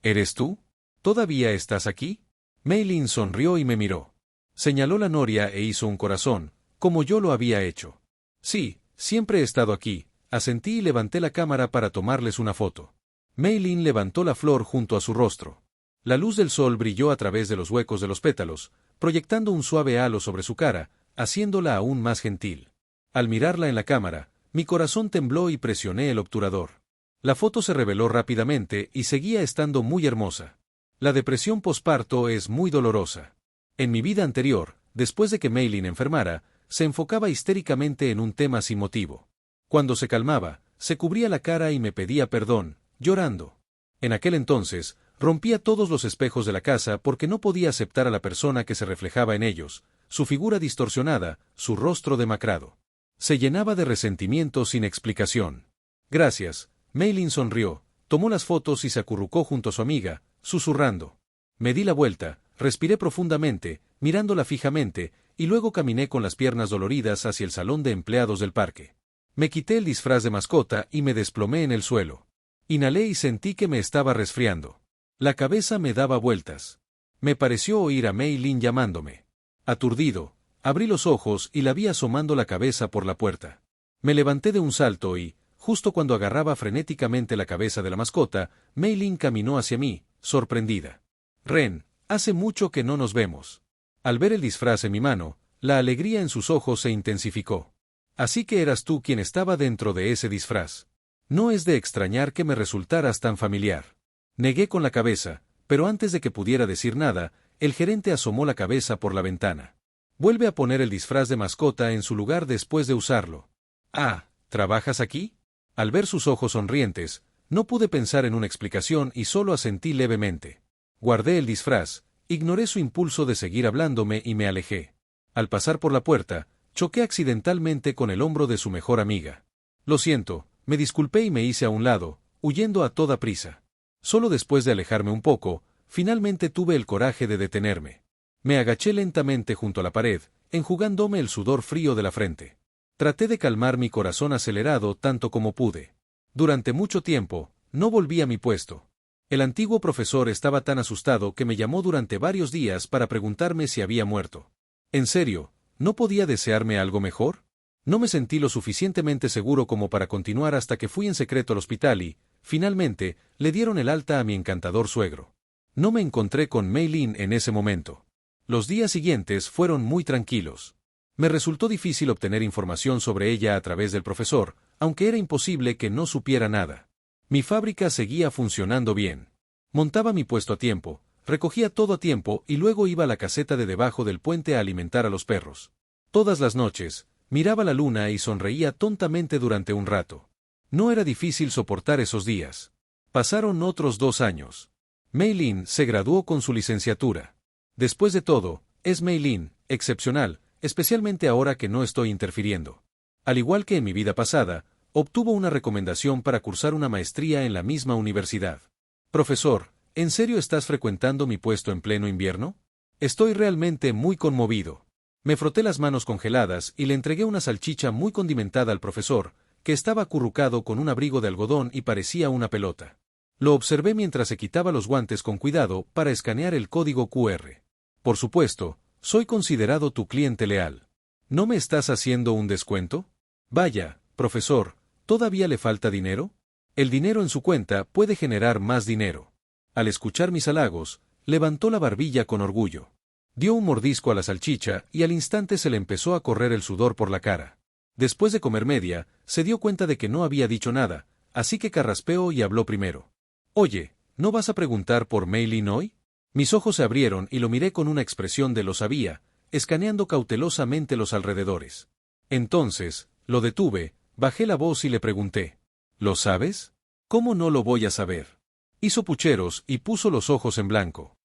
¿Eres tú? ¿Todavía estás aquí? Meilin sonrió y me miró. Señaló la noria e hizo un corazón, como yo lo había hecho. Sí, siempre he estado aquí, asentí y levanté la cámara para tomarles una foto. Meilin levantó la flor junto a su rostro. La luz del sol brilló a través de los huecos de los pétalos, proyectando un suave halo sobre su cara, haciéndola aún más gentil. Al mirarla en la cámara, mi corazón tembló y presioné el obturador. La foto se reveló rápidamente y seguía estando muy hermosa. La depresión posparto es muy dolorosa. En mi vida anterior, después de que Meilin enfermara, se enfocaba histéricamente en un tema sin motivo. Cuando se calmaba, se cubría la cara y me pedía perdón, llorando. En aquel entonces, rompía todos los espejos de la casa porque no podía aceptar a la persona que se reflejaba en ellos, su figura distorsionada, su rostro demacrado. Se llenaba de resentimiento sin explicación. Gracias. Meilin sonrió, tomó las fotos y se acurrucó junto a su amiga, susurrando. Me di la vuelta, respiré profundamente, mirándola fijamente, y luego caminé con las piernas doloridas hacia el salón de empleados del parque. Me quité el disfraz de mascota y me desplomé en el suelo. Inhalé y sentí que me estaba resfriando. La cabeza me daba vueltas. Me pareció oír a Meilin llamándome. Aturdido, abrí los ojos y la vi asomando la cabeza por la puerta. Me levanté de un salto y, justo cuando agarraba frenéticamente la cabeza de la mascota, Meilin caminó hacia mí, sorprendida. Ren, hace mucho que no nos vemos. Al ver el disfraz en mi mano, la alegría en sus ojos se intensificó. Así que eras tú quien estaba dentro de ese disfraz. No es de extrañar que me resultaras tan familiar. Negué con la cabeza, pero antes de que pudiera decir nada, el gerente asomó la cabeza por la ventana. Vuelve a poner el disfraz de mascota en su lugar después de usarlo. Ah, ¿trabajas aquí? Al ver sus ojos sonrientes, no pude pensar en una explicación y solo asentí levemente. Guardé el disfraz, ignoré su impulso de seguir hablándome y me alejé. Al pasar por la puerta, choqué accidentalmente con el hombro de su mejor amiga. Lo siento, me disculpé y me hice a un lado, huyendo a toda prisa. Solo después de alejarme un poco, finalmente tuve el coraje de detenerme. Me agaché lentamente junto a la pared, enjugándome el sudor frío de la frente. Traté de calmar mi corazón acelerado tanto como pude. Durante mucho tiempo, no volví a mi puesto. El antiguo profesor estaba tan asustado que me llamó durante varios días para preguntarme si había muerto. ¿En serio, no podía desearme algo mejor? No me sentí lo suficientemente seguro como para continuar hasta que fui en secreto al hospital y, finalmente, le dieron el alta a mi encantador suegro. No me encontré con Meilin en ese momento. Los días siguientes fueron muy tranquilos. Me resultó difícil obtener información sobre ella a través del profesor, aunque era imposible que no supiera nada. Mi fábrica seguía funcionando bien. Montaba mi puesto a tiempo, recogía todo a tiempo y luego iba a la caseta de debajo del puente a alimentar a los perros. Todas las noches, miraba la luna y sonreía tontamente durante un rato. No era difícil soportar esos días. Pasaron otros 2 años. Meilin se graduó con su licenciatura. Después de todo, es Meilin, excepcional, especialmente ahora que no estoy interfiriendo. Al igual que en mi vida pasada, obtuvo una recomendación para cursar una maestría en la misma universidad. Profesor, ¿En serio estás frecuentando mi puesto en pleno invierno? Estoy realmente muy conmovido. Me froté las manos congeladas y le entregué una salchicha muy condimentada al profesor, que estaba acurrucado con un abrigo de algodón y parecía una pelota. Lo observé mientras se quitaba los guantes con cuidado para escanear el código QR. Por supuesto, soy considerado tu cliente leal. ¿No me estás haciendo un descuento? Vaya, profesor, ¿todavía le falta dinero? El dinero en su cuenta puede generar más dinero. Al escuchar mis halagos, levantó la barbilla con orgullo. Dio un mordisco a la salchicha y al instante se le empezó a correr el sudor por la cara. Después de comer media, se dio cuenta de que no había dicho nada, así que carraspeó y habló primero. Oye, ¿no vas a preguntar por Mei Lin hoy? Mis ojos se abrieron y lo miré con una expresión de lo sabía, escaneando cautelosamente los alrededores. Entonces, lo detuve, bajé la voz y le pregunté. ¿Lo sabes? ¿Cómo no lo voy a saber? Hizo pucheros y puso los ojos en blanco.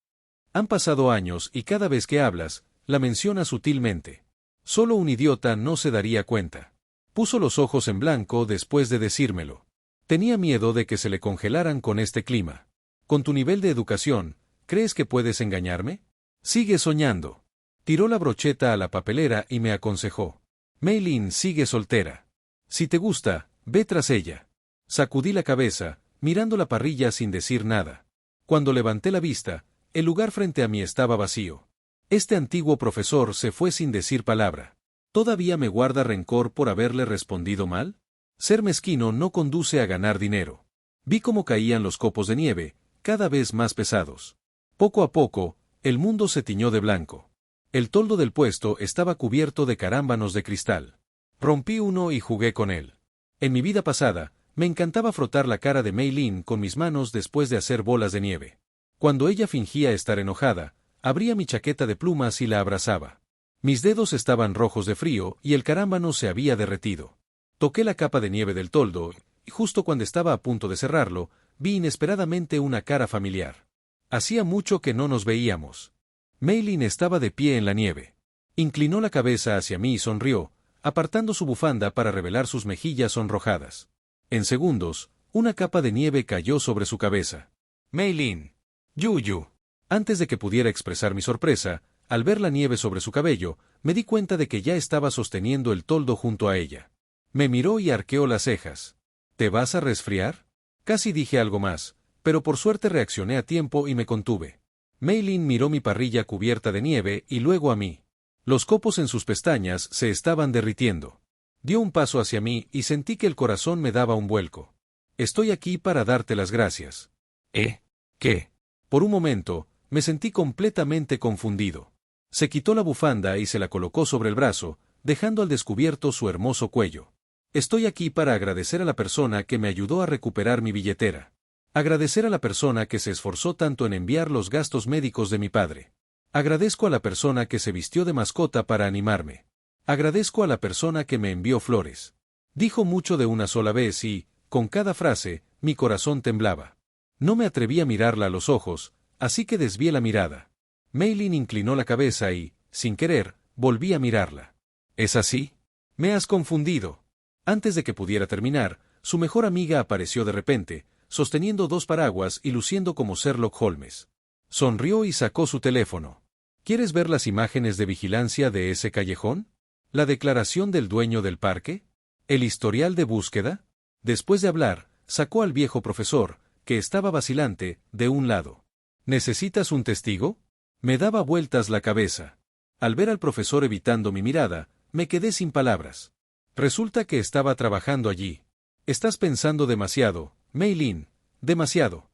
Han pasado años y cada vez que hablas, la mencionas sutilmente. Solo un idiota no se daría cuenta. Puso los ojos en blanco después de decírmelo. Tenía miedo de que se le congelaran con este clima. Con tu nivel de educación, ¿crees que puedes engañarme? Sigue soñando. Tiró la brocheta a la papelera y me aconsejó. Mei Lin sigue soltera. Si te gusta, ve tras ella. Sacudí la cabeza, mirando la parrilla sin decir nada. Cuando levanté la vista, el lugar frente a mí estaba vacío. Este antiguo profesor se fue sin decir palabra. ¿Todavía me guarda rencor por haberle respondido mal? Ser mezquino no conduce a ganar dinero. Vi cómo caían los copos de nieve, cada vez más pesados. Poco a poco, el mundo se tiñó de blanco. El toldo del puesto estaba cubierto de carámbanos de cristal. Rompí uno y jugué con él. En mi vida pasada, me encantaba frotar la cara de Mei Lin con mis manos después de hacer bolas de nieve. Cuando ella fingía estar enojada, abría mi chaqueta de plumas y la abrazaba. Mis dedos estaban rojos de frío y el carámbano se había derretido. Toqué la capa de nieve del toldo, y justo cuando estaba a punto de cerrarlo, vi inesperadamente una cara familiar. Hacía mucho que no nos veíamos. Mei Lin estaba de pie en la nieve. Inclinó la cabeza hacia mí y sonrió, apartando su bufanda para revelar sus mejillas sonrojadas. En segundos, una capa de nieve cayó sobre su cabeza. Mei Lin. Yuyu. Antes de que pudiera expresar mi sorpresa, al ver la nieve sobre su cabello, me di cuenta de que ya estaba sosteniendo el toldo junto a ella. Me miró y arqueó las cejas. ¿Te vas a resfriar? Casi dije algo más, pero por suerte reaccioné a tiempo y me contuve. Mei Lin miró mi parrilla cubierta de nieve y luego a mí. Los copos en sus pestañas se estaban derritiendo. Dio un paso hacia mí y sentí que el corazón me daba un vuelco. Estoy aquí para darte las gracias. ¿Qué? Por un momento, me sentí completamente confundido. Se quitó la bufanda y se la colocó sobre el brazo, dejando al descubierto su hermoso cuello. Estoy aquí para agradecer a la persona que me ayudó a recuperar mi billetera. Agradecer a la persona que se esforzó tanto en enviar los gastos médicos de mi padre. Agradezco a la persona que se vistió de mascota para animarme. Agradezco a la persona que me envió flores. Dijo mucho de una sola vez y, con cada frase, mi corazón temblaba. No me atreví a mirarla a los ojos, así que desvié la mirada. Mei Lin inclinó la cabeza y, sin querer, volví a mirarla. ¿Es así? Me has confundido. Antes de que pudiera terminar, su mejor amiga apareció de repente, sosteniendo dos paraguas y luciendo como Sherlock Holmes. Sonrió y sacó su teléfono. ¿Quieres ver las imágenes de vigilancia de ese callejón? ¿La declaración del dueño del parque? ¿El historial de búsqueda? Después de hablar, sacó al viejo profesor, que estaba vacilante, de un lado. ¿Necesitas un testigo? Me daba vueltas la cabeza. Al ver al profesor evitando mi mirada, me quedé sin palabras. Resulta que estaba trabajando allí. Estás pensando demasiado, Mei Lin, demasiado.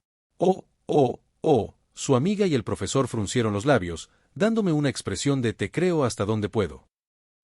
Su amiga y el profesor fruncieron los labios, dándome una expresión de te creo hasta donde puedo.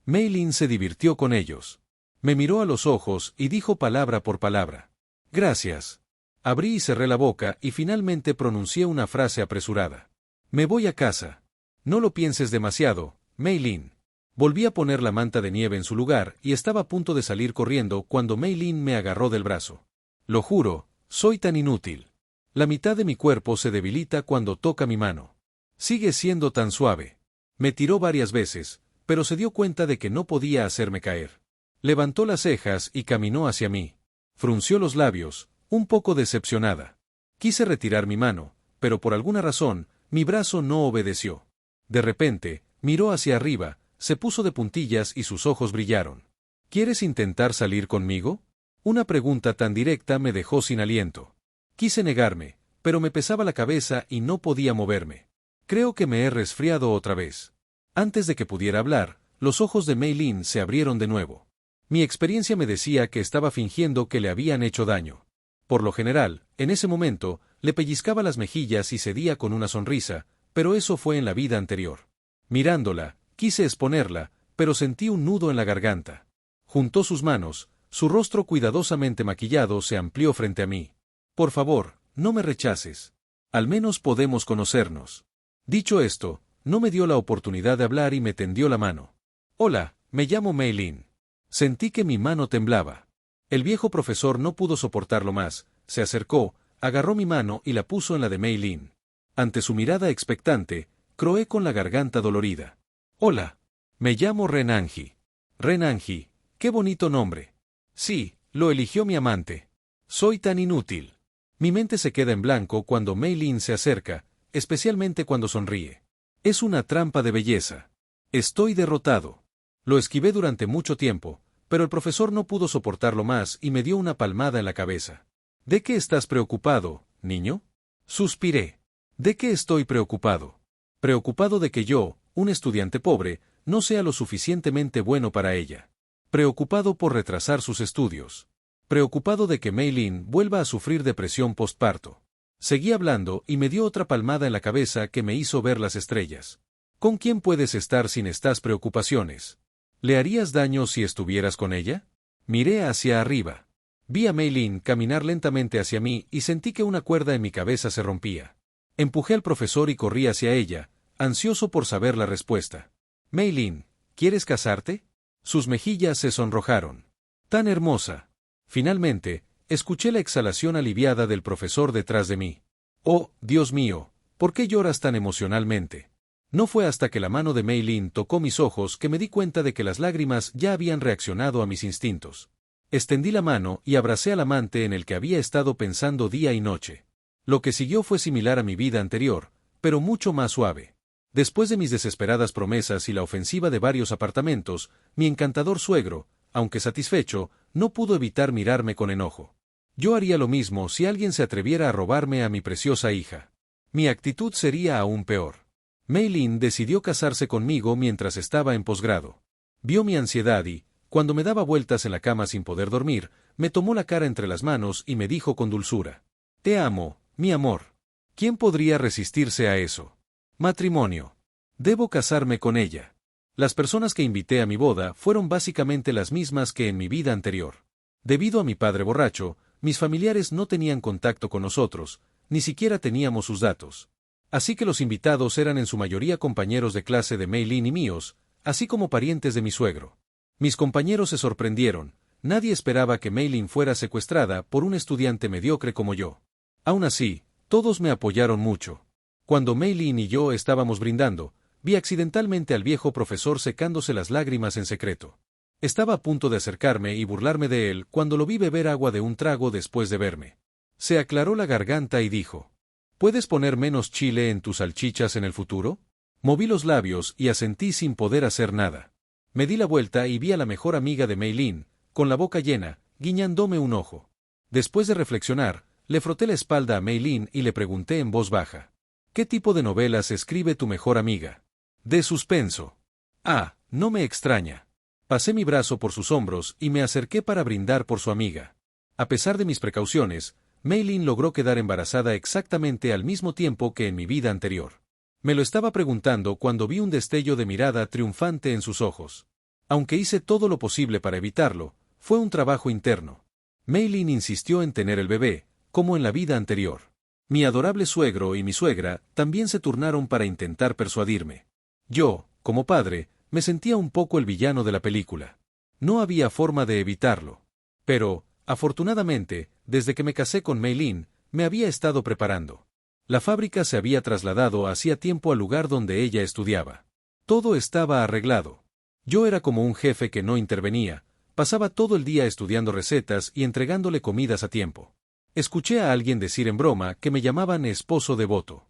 Mei Lin se divirtió con ellos. Me miró a los ojos y dijo palabra por palabra. Gracias. Abrí y cerré la boca y finalmente pronuncié una frase apresurada. Me voy a casa. No lo pienses demasiado, Mei Lin. Volví a poner la manta de nieve en su lugar y estaba a punto de salir corriendo cuando Mei Lin me agarró del brazo. Lo juro, soy tan inútil. La mitad de mi cuerpo se debilita cuando toca mi mano. Sigue siendo tan suave. Me tiró varias veces, pero se dio cuenta de que no podía hacerme caer. Levantó las cejas y caminó hacia mí. Frunció los labios, un poco decepcionada. Quise retirar mi mano, pero por alguna razón, mi brazo no obedeció. De repente, miró hacia arriba, se puso de puntillas y sus ojos brillaron. ¿Quieres intentar salir conmigo? Una pregunta tan directa me dejó sin aliento. Quise negarme, pero me pesaba la cabeza y no podía moverme. Creo que me he resfriado otra vez. Antes de que pudiera hablar, los ojos de Mei Lin se abrieron de nuevo. Mi experiencia me decía que estaba fingiendo que le habían hecho daño. Por lo general, en ese momento, le pellizcaba las mejillas y cedía con una sonrisa, pero eso fue en la vida anterior. Mirándola, quise exponerla, pero sentí un nudo en la garganta. Juntó sus manos, su rostro cuidadosamente maquillado se amplió frente a mí. Por favor, no me rechaces. Al menos podemos conocernos. Dicho esto, no me dio la oportunidad de hablar y me tendió la mano. Hola, me llamo Mei Lin. Sentí que mi mano temblaba. El viejo profesor no pudo soportarlo más, se acercó, agarró mi mano y la puso en la de Mei Lin. Ante su mirada expectante, croé con la garganta dolorida. Hola, me llamo Ren Anji. Ren Anji, qué bonito nombre. Sí, lo eligió mi amante. Soy tan inútil. Mi mente se queda en blanco cuando Mei Lin se acerca, especialmente cuando sonríe. Es una trampa de belleza. Estoy derrotado. Lo esquivé durante mucho tiempo, pero el profesor no pudo soportarlo más y me dio una palmada en la cabeza. ¿De qué estás preocupado, niño? Suspiré. ¿De qué estoy preocupado? Preocupado de que yo, un estudiante pobre, no sea lo suficientemente bueno para ella. Preocupado por retrasar sus estudios. Preocupado de que Mei Lin vuelva a sufrir depresión postparto. Seguí hablando y me dio otra palmada en la cabeza que me hizo ver las estrellas. ¿Con quién puedes estar sin estas preocupaciones? ¿Le harías daño si estuvieras con ella? Miré hacia arriba. Vi a Mei Lin caminar lentamente hacia mí y sentí que una cuerda en mi cabeza se rompía. Empujé al profesor y corrí hacia ella, ansioso por saber la respuesta. Mei Lin, ¿quieres casarte? Sus mejillas se sonrojaron. Tan hermosa. Finalmente, escuché la exhalación aliviada del profesor detrás de mí. Oh, Dios mío, ¿por qué lloras tan emocionalmente? No fue hasta que la mano de Mei Lin tocó mis ojos que me di cuenta de que las lágrimas ya habían reaccionado a mis instintos. Extendí la mano y abracé al amante en el que había estado pensando día y noche. Lo que siguió fue similar a mi vida anterior, pero mucho más suave. Después de mis desesperadas promesas y la ofensiva de varios apartamentos, mi encantador suegro, aunque satisfecho, no pudo evitar mirarme con enojo. Yo haría lo mismo si alguien se atreviera a robarme a mi preciosa hija. Mi actitud sería aún peor. Mei Lin decidió casarse conmigo mientras estaba en posgrado. Vio mi ansiedad y, cuando me daba vueltas en la cama sin poder dormir, me tomó la cara entre las manos y me dijo con dulzura: Te amo, mi amor. ¿Quién podría resistirse a eso? Matrimonio. Debo casarme con ella. Las personas que invité a mi boda fueron básicamente las mismas que en mi vida anterior. Debido a mi padre borracho, mis familiares no tenían contacto con nosotros, ni siquiera teníamos sus datos. Así que los invitados eran en su mayoría compañeros de clase de Mei Lin y míos, así como parientes de mi suegro. Mis compañeros se sorprendieron, nadie esperaba que Mei Lin fuera secuestrada por un estudiante mediocre como yo. Aún así, todos me apoyaron mucho. Cuando Mei Lin y yo estábamos brindando, vi accidentalmente al viejo profesor secándose las lágrimas en secreto. Estaba a punto de acercarme y burlarme de él cuando lo vi beber agua de un trago después de verme. Se aclaró la garganta y dijo: ¿Puedes poner menos chile en tus salchichas en el futuro? Moví los labios y asentí sin poder hacer nada. Me di la vuelta y vi a la mejor amiga de Mei Lin, con la boca llena, guiñándome un ojo. Después de reflexionar, le froté la espalda a Mei Lin y le pregunté en voz baja: ¿Qué tipo de novelas escribe tu mejor amiga? De suspenso. Ah, no me extraña. Pasé mi brazo por sus hombros y me acerqué para brindar por su amiga. A pesar de mis precauciones, Mei Lin logró quedar embarazada exactamente al mismo tiempo que en mi vida anterior. Me lo estaba preguntando cuando vi un destello de mirada triunfante en sus ojos. Aunque hice todo lo posible para evitarlo, fue un trabajo interno. Mei Lin insistió en tener el bebé, como en la vida anterior. Mi adorable suegro y mi suegra también se turnaron para intentar persuadirme. Yo, como padre, me sentía un poco el villano de la película. No había forma de evitarlo. Pero, afortunadamente, desde que me casé con Mei Lin, me había estado preparando. La fábrica se había trasladado hacía tiempo al lugar donde ella estudiaba. Todo estaba arreglado. Yo era como un jefe que no intervenía, pasaba todo el día estudiando recetas y entregándole comidas a tiempo. Escuché a alguien decir en broma que me llamaban esposo devoto.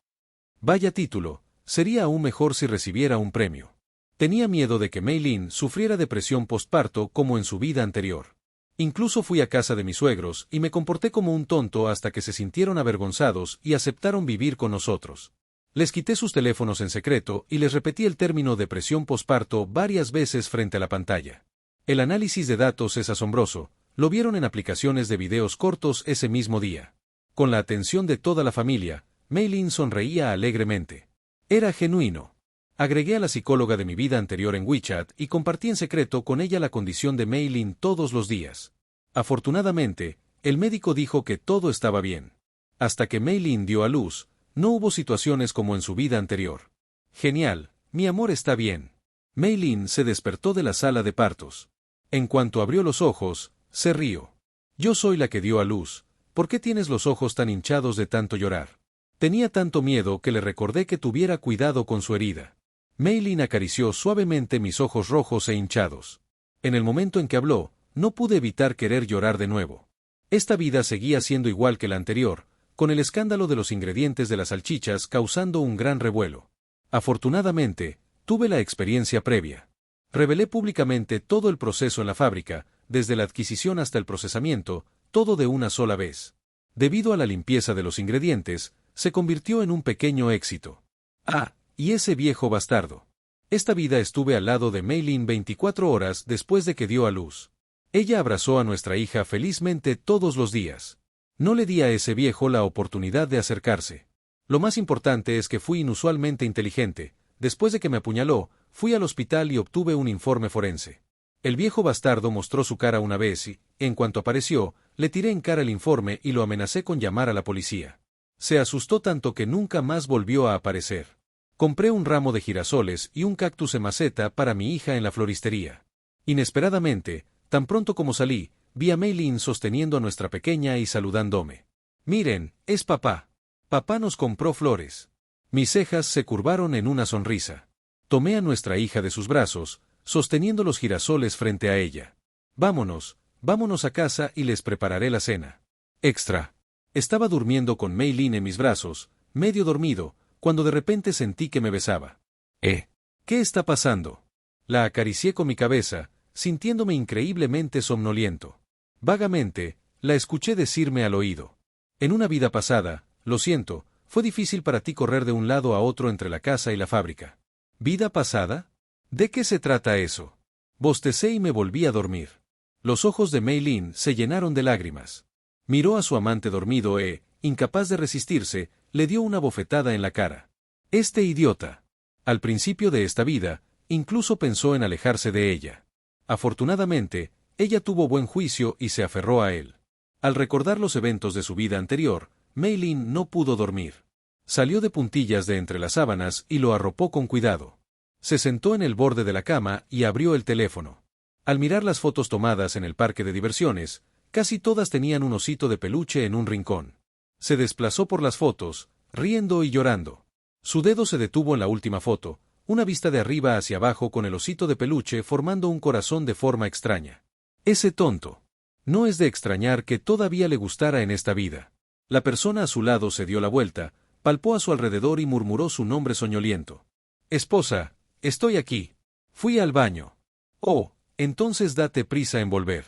Vaya título, sería aún mejor si recibiera un premio. Tenía miedo de que Mei Lin sufriera depresión postparto como en su vida anterior. Incluso fui a casa de mis suegros y me comporté como un tonto hasta que se sintieron avergonzados y aceptaron vivir con nosotros. Les quité sus teléfonos en secreto y les repetí el término depresión postparto varias veces frente a la pantalla. El análisis de datos es asombroso, lo vieron en aplicaciones de videos cortos ese mismo día. Con la atención de toda la familia, Mei Lin sonreía alegremente. Era genuino. Agregué a la psicóloga de mi vida anterior en WeChat y compartí en secreto con ella la condición de Mei Lin todos los días. Afortunadamente, el médico dijo que todo estaba bien. Hasta que Mei Lin dio a luz, no hubo situaciones como en su vida anterior. Genial, mi amor está bien. Mei Lin se despertó de la sala de partos. En cuanto abrió los ojos, se rió. Yo soy la que dio a luz, ¿por qué tienes los ojos tan hinchados de tanto llorar? Tenía tanto miedo que le recordé que tuviera cuidado con su herida. Mei Lin acarició suavemente mis ojos rojos e hinchados. En el momento en que habló, no pude evitar querer llorar de nuevo. Esta vida seguía siendo igual que la anterior, con el escándalo de los ingredientes de las salchichas causando un gran revuelo. Afortunadamente, tuve la experiencia previa. Revelé públicamente todo el proceso en la fábrica, desde la adquisición hasta el procesamiento, todo de una sola vez. Debido a la limpieza de los ingredientes, se convirtió en un pequeño éxito. Ah, y ese viejo bastardo. Esta vida estuve al lado de Mei Lin 24 horas después de que dio a luz. Ella abrazó a nuestra hija felizmente todos los días. No le di a ese viejo la oportunidad de acercarse. Lo más importante es que fui inusualmente inteligente. Después de que me apuñaló, fui al hospital y obtuve un informe forense. El viejo bastardo mostró su cara una vez y, en cuanto apareció, le tiré en cara el informe y lo amenacé con llamar a la policía. Se asustó tanto que nunca más volvió a aparecer. Compré un ramo de girasoles y un cactus en maceta para mi hija en la floristería. Inesperadamente, tan pronto como salí, vi a Mei Lin sosteniendo a nuestra pequeña y saludándome. Miren, es papá. Papá nos compró flores. Mis cejas se curvaron en una sonrisa. Tomé a nuestra hija de sus brazos, sosteniendo los girasoles frente a ella. Vámonos, vámonos a casa y les prepararé la cena. Extra. Estaba durmiendo con Mei Lin en mis brazos, medio dormido, cuando de repente sentí que me besaba. ¿Qué está pasando? La acaricié con mi cabeza, sintiéndome increíblemente somnoliento. Vagamente, la escuché decirme al oído. En una vida pasada, lo siento, fue difícil para ti correr de un lado a otro entre la casa y la fábrica. ¿Vida pasada? ¿De qué se trata eso? Bostecé y me volví a dormir. Los ojos de Mei Lin se llenaron de lágrimas. Miró a su amante dormido e, incapaz de resistirse, le dio una bofetada en la cara. Este idiota. Al principio de esta vida, incluso pensó en alejarse de ella. Afortunadamente, ella tuvo buen juicio y se aferró a él. Al recordar los eventos de su vida anterior, Mei Lin no pudo dormir. Salió de puntillas de entre las sábanas y lo arropó con cuidado. Se sentó en el borde de la cama y abrió el teléfono. Al mirar las fotos tomadas en el parque de diversiones, casi todas tenían un osito de peluche en un rincón. Se desplazó por las fotos, riendo y llorando. Su dedo se detuvo en la última foto, una vista de arriba hacia abajo con el osito de peluche formando un corazón de forma extraña. Ese tonto. No es de extrañar que todavía le gustara en esta vida. La persona a su lado se dio la vuelta, palpó a su alrededor y murmuró su nombre soñoliento. Esposa, estoy aquí. Fui al baño. Oh, entonces date prisa en volver.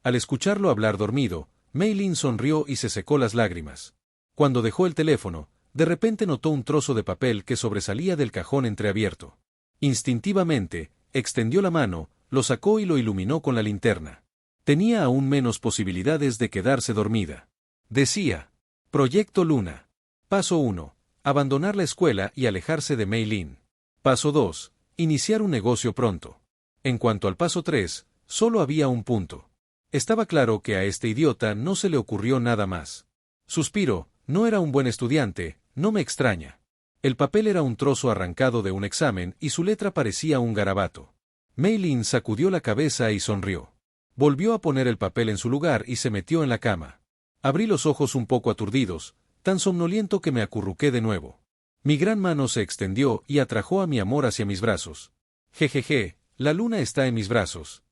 Al escucharlo hablar dormido, Mei Lin sonrió y se secó las lágrimas. Cuando dejó el teléfono, de repente notó un trozo de papel que sobresalía del cajón entreabierto. Instintivamente, extendió la mano, lo sacó y lo iluminó con la linterna. Tenía aún menos posibilidades de quedarse dormida. Decía: Proyecto Luna. Paso 1. Abandonar la escuela y alejarse de Mei Lin. Paso 2. Iniciar un negocio pronto. En cuanto al paso 3, solo había un punto. Estaba claro que a este idiota no se le ocurrió nada más. Suspiró, no era un buen estudiante, no me extraña. El papel era un trozo arrancado de un examen y su letra parecía un garabato. Mei Lin sacudió la cabeza y sonrió. Volvió a poner el papel en su lugar y se metió en la cama. Abrí los ojos un poco aturdidos, tan somnoliento que me acurruqué de nuevo. Mi gran mano se extendió y atrajo a mi amor hacia mis brazos. Jejeje, la luna está en mis brazos.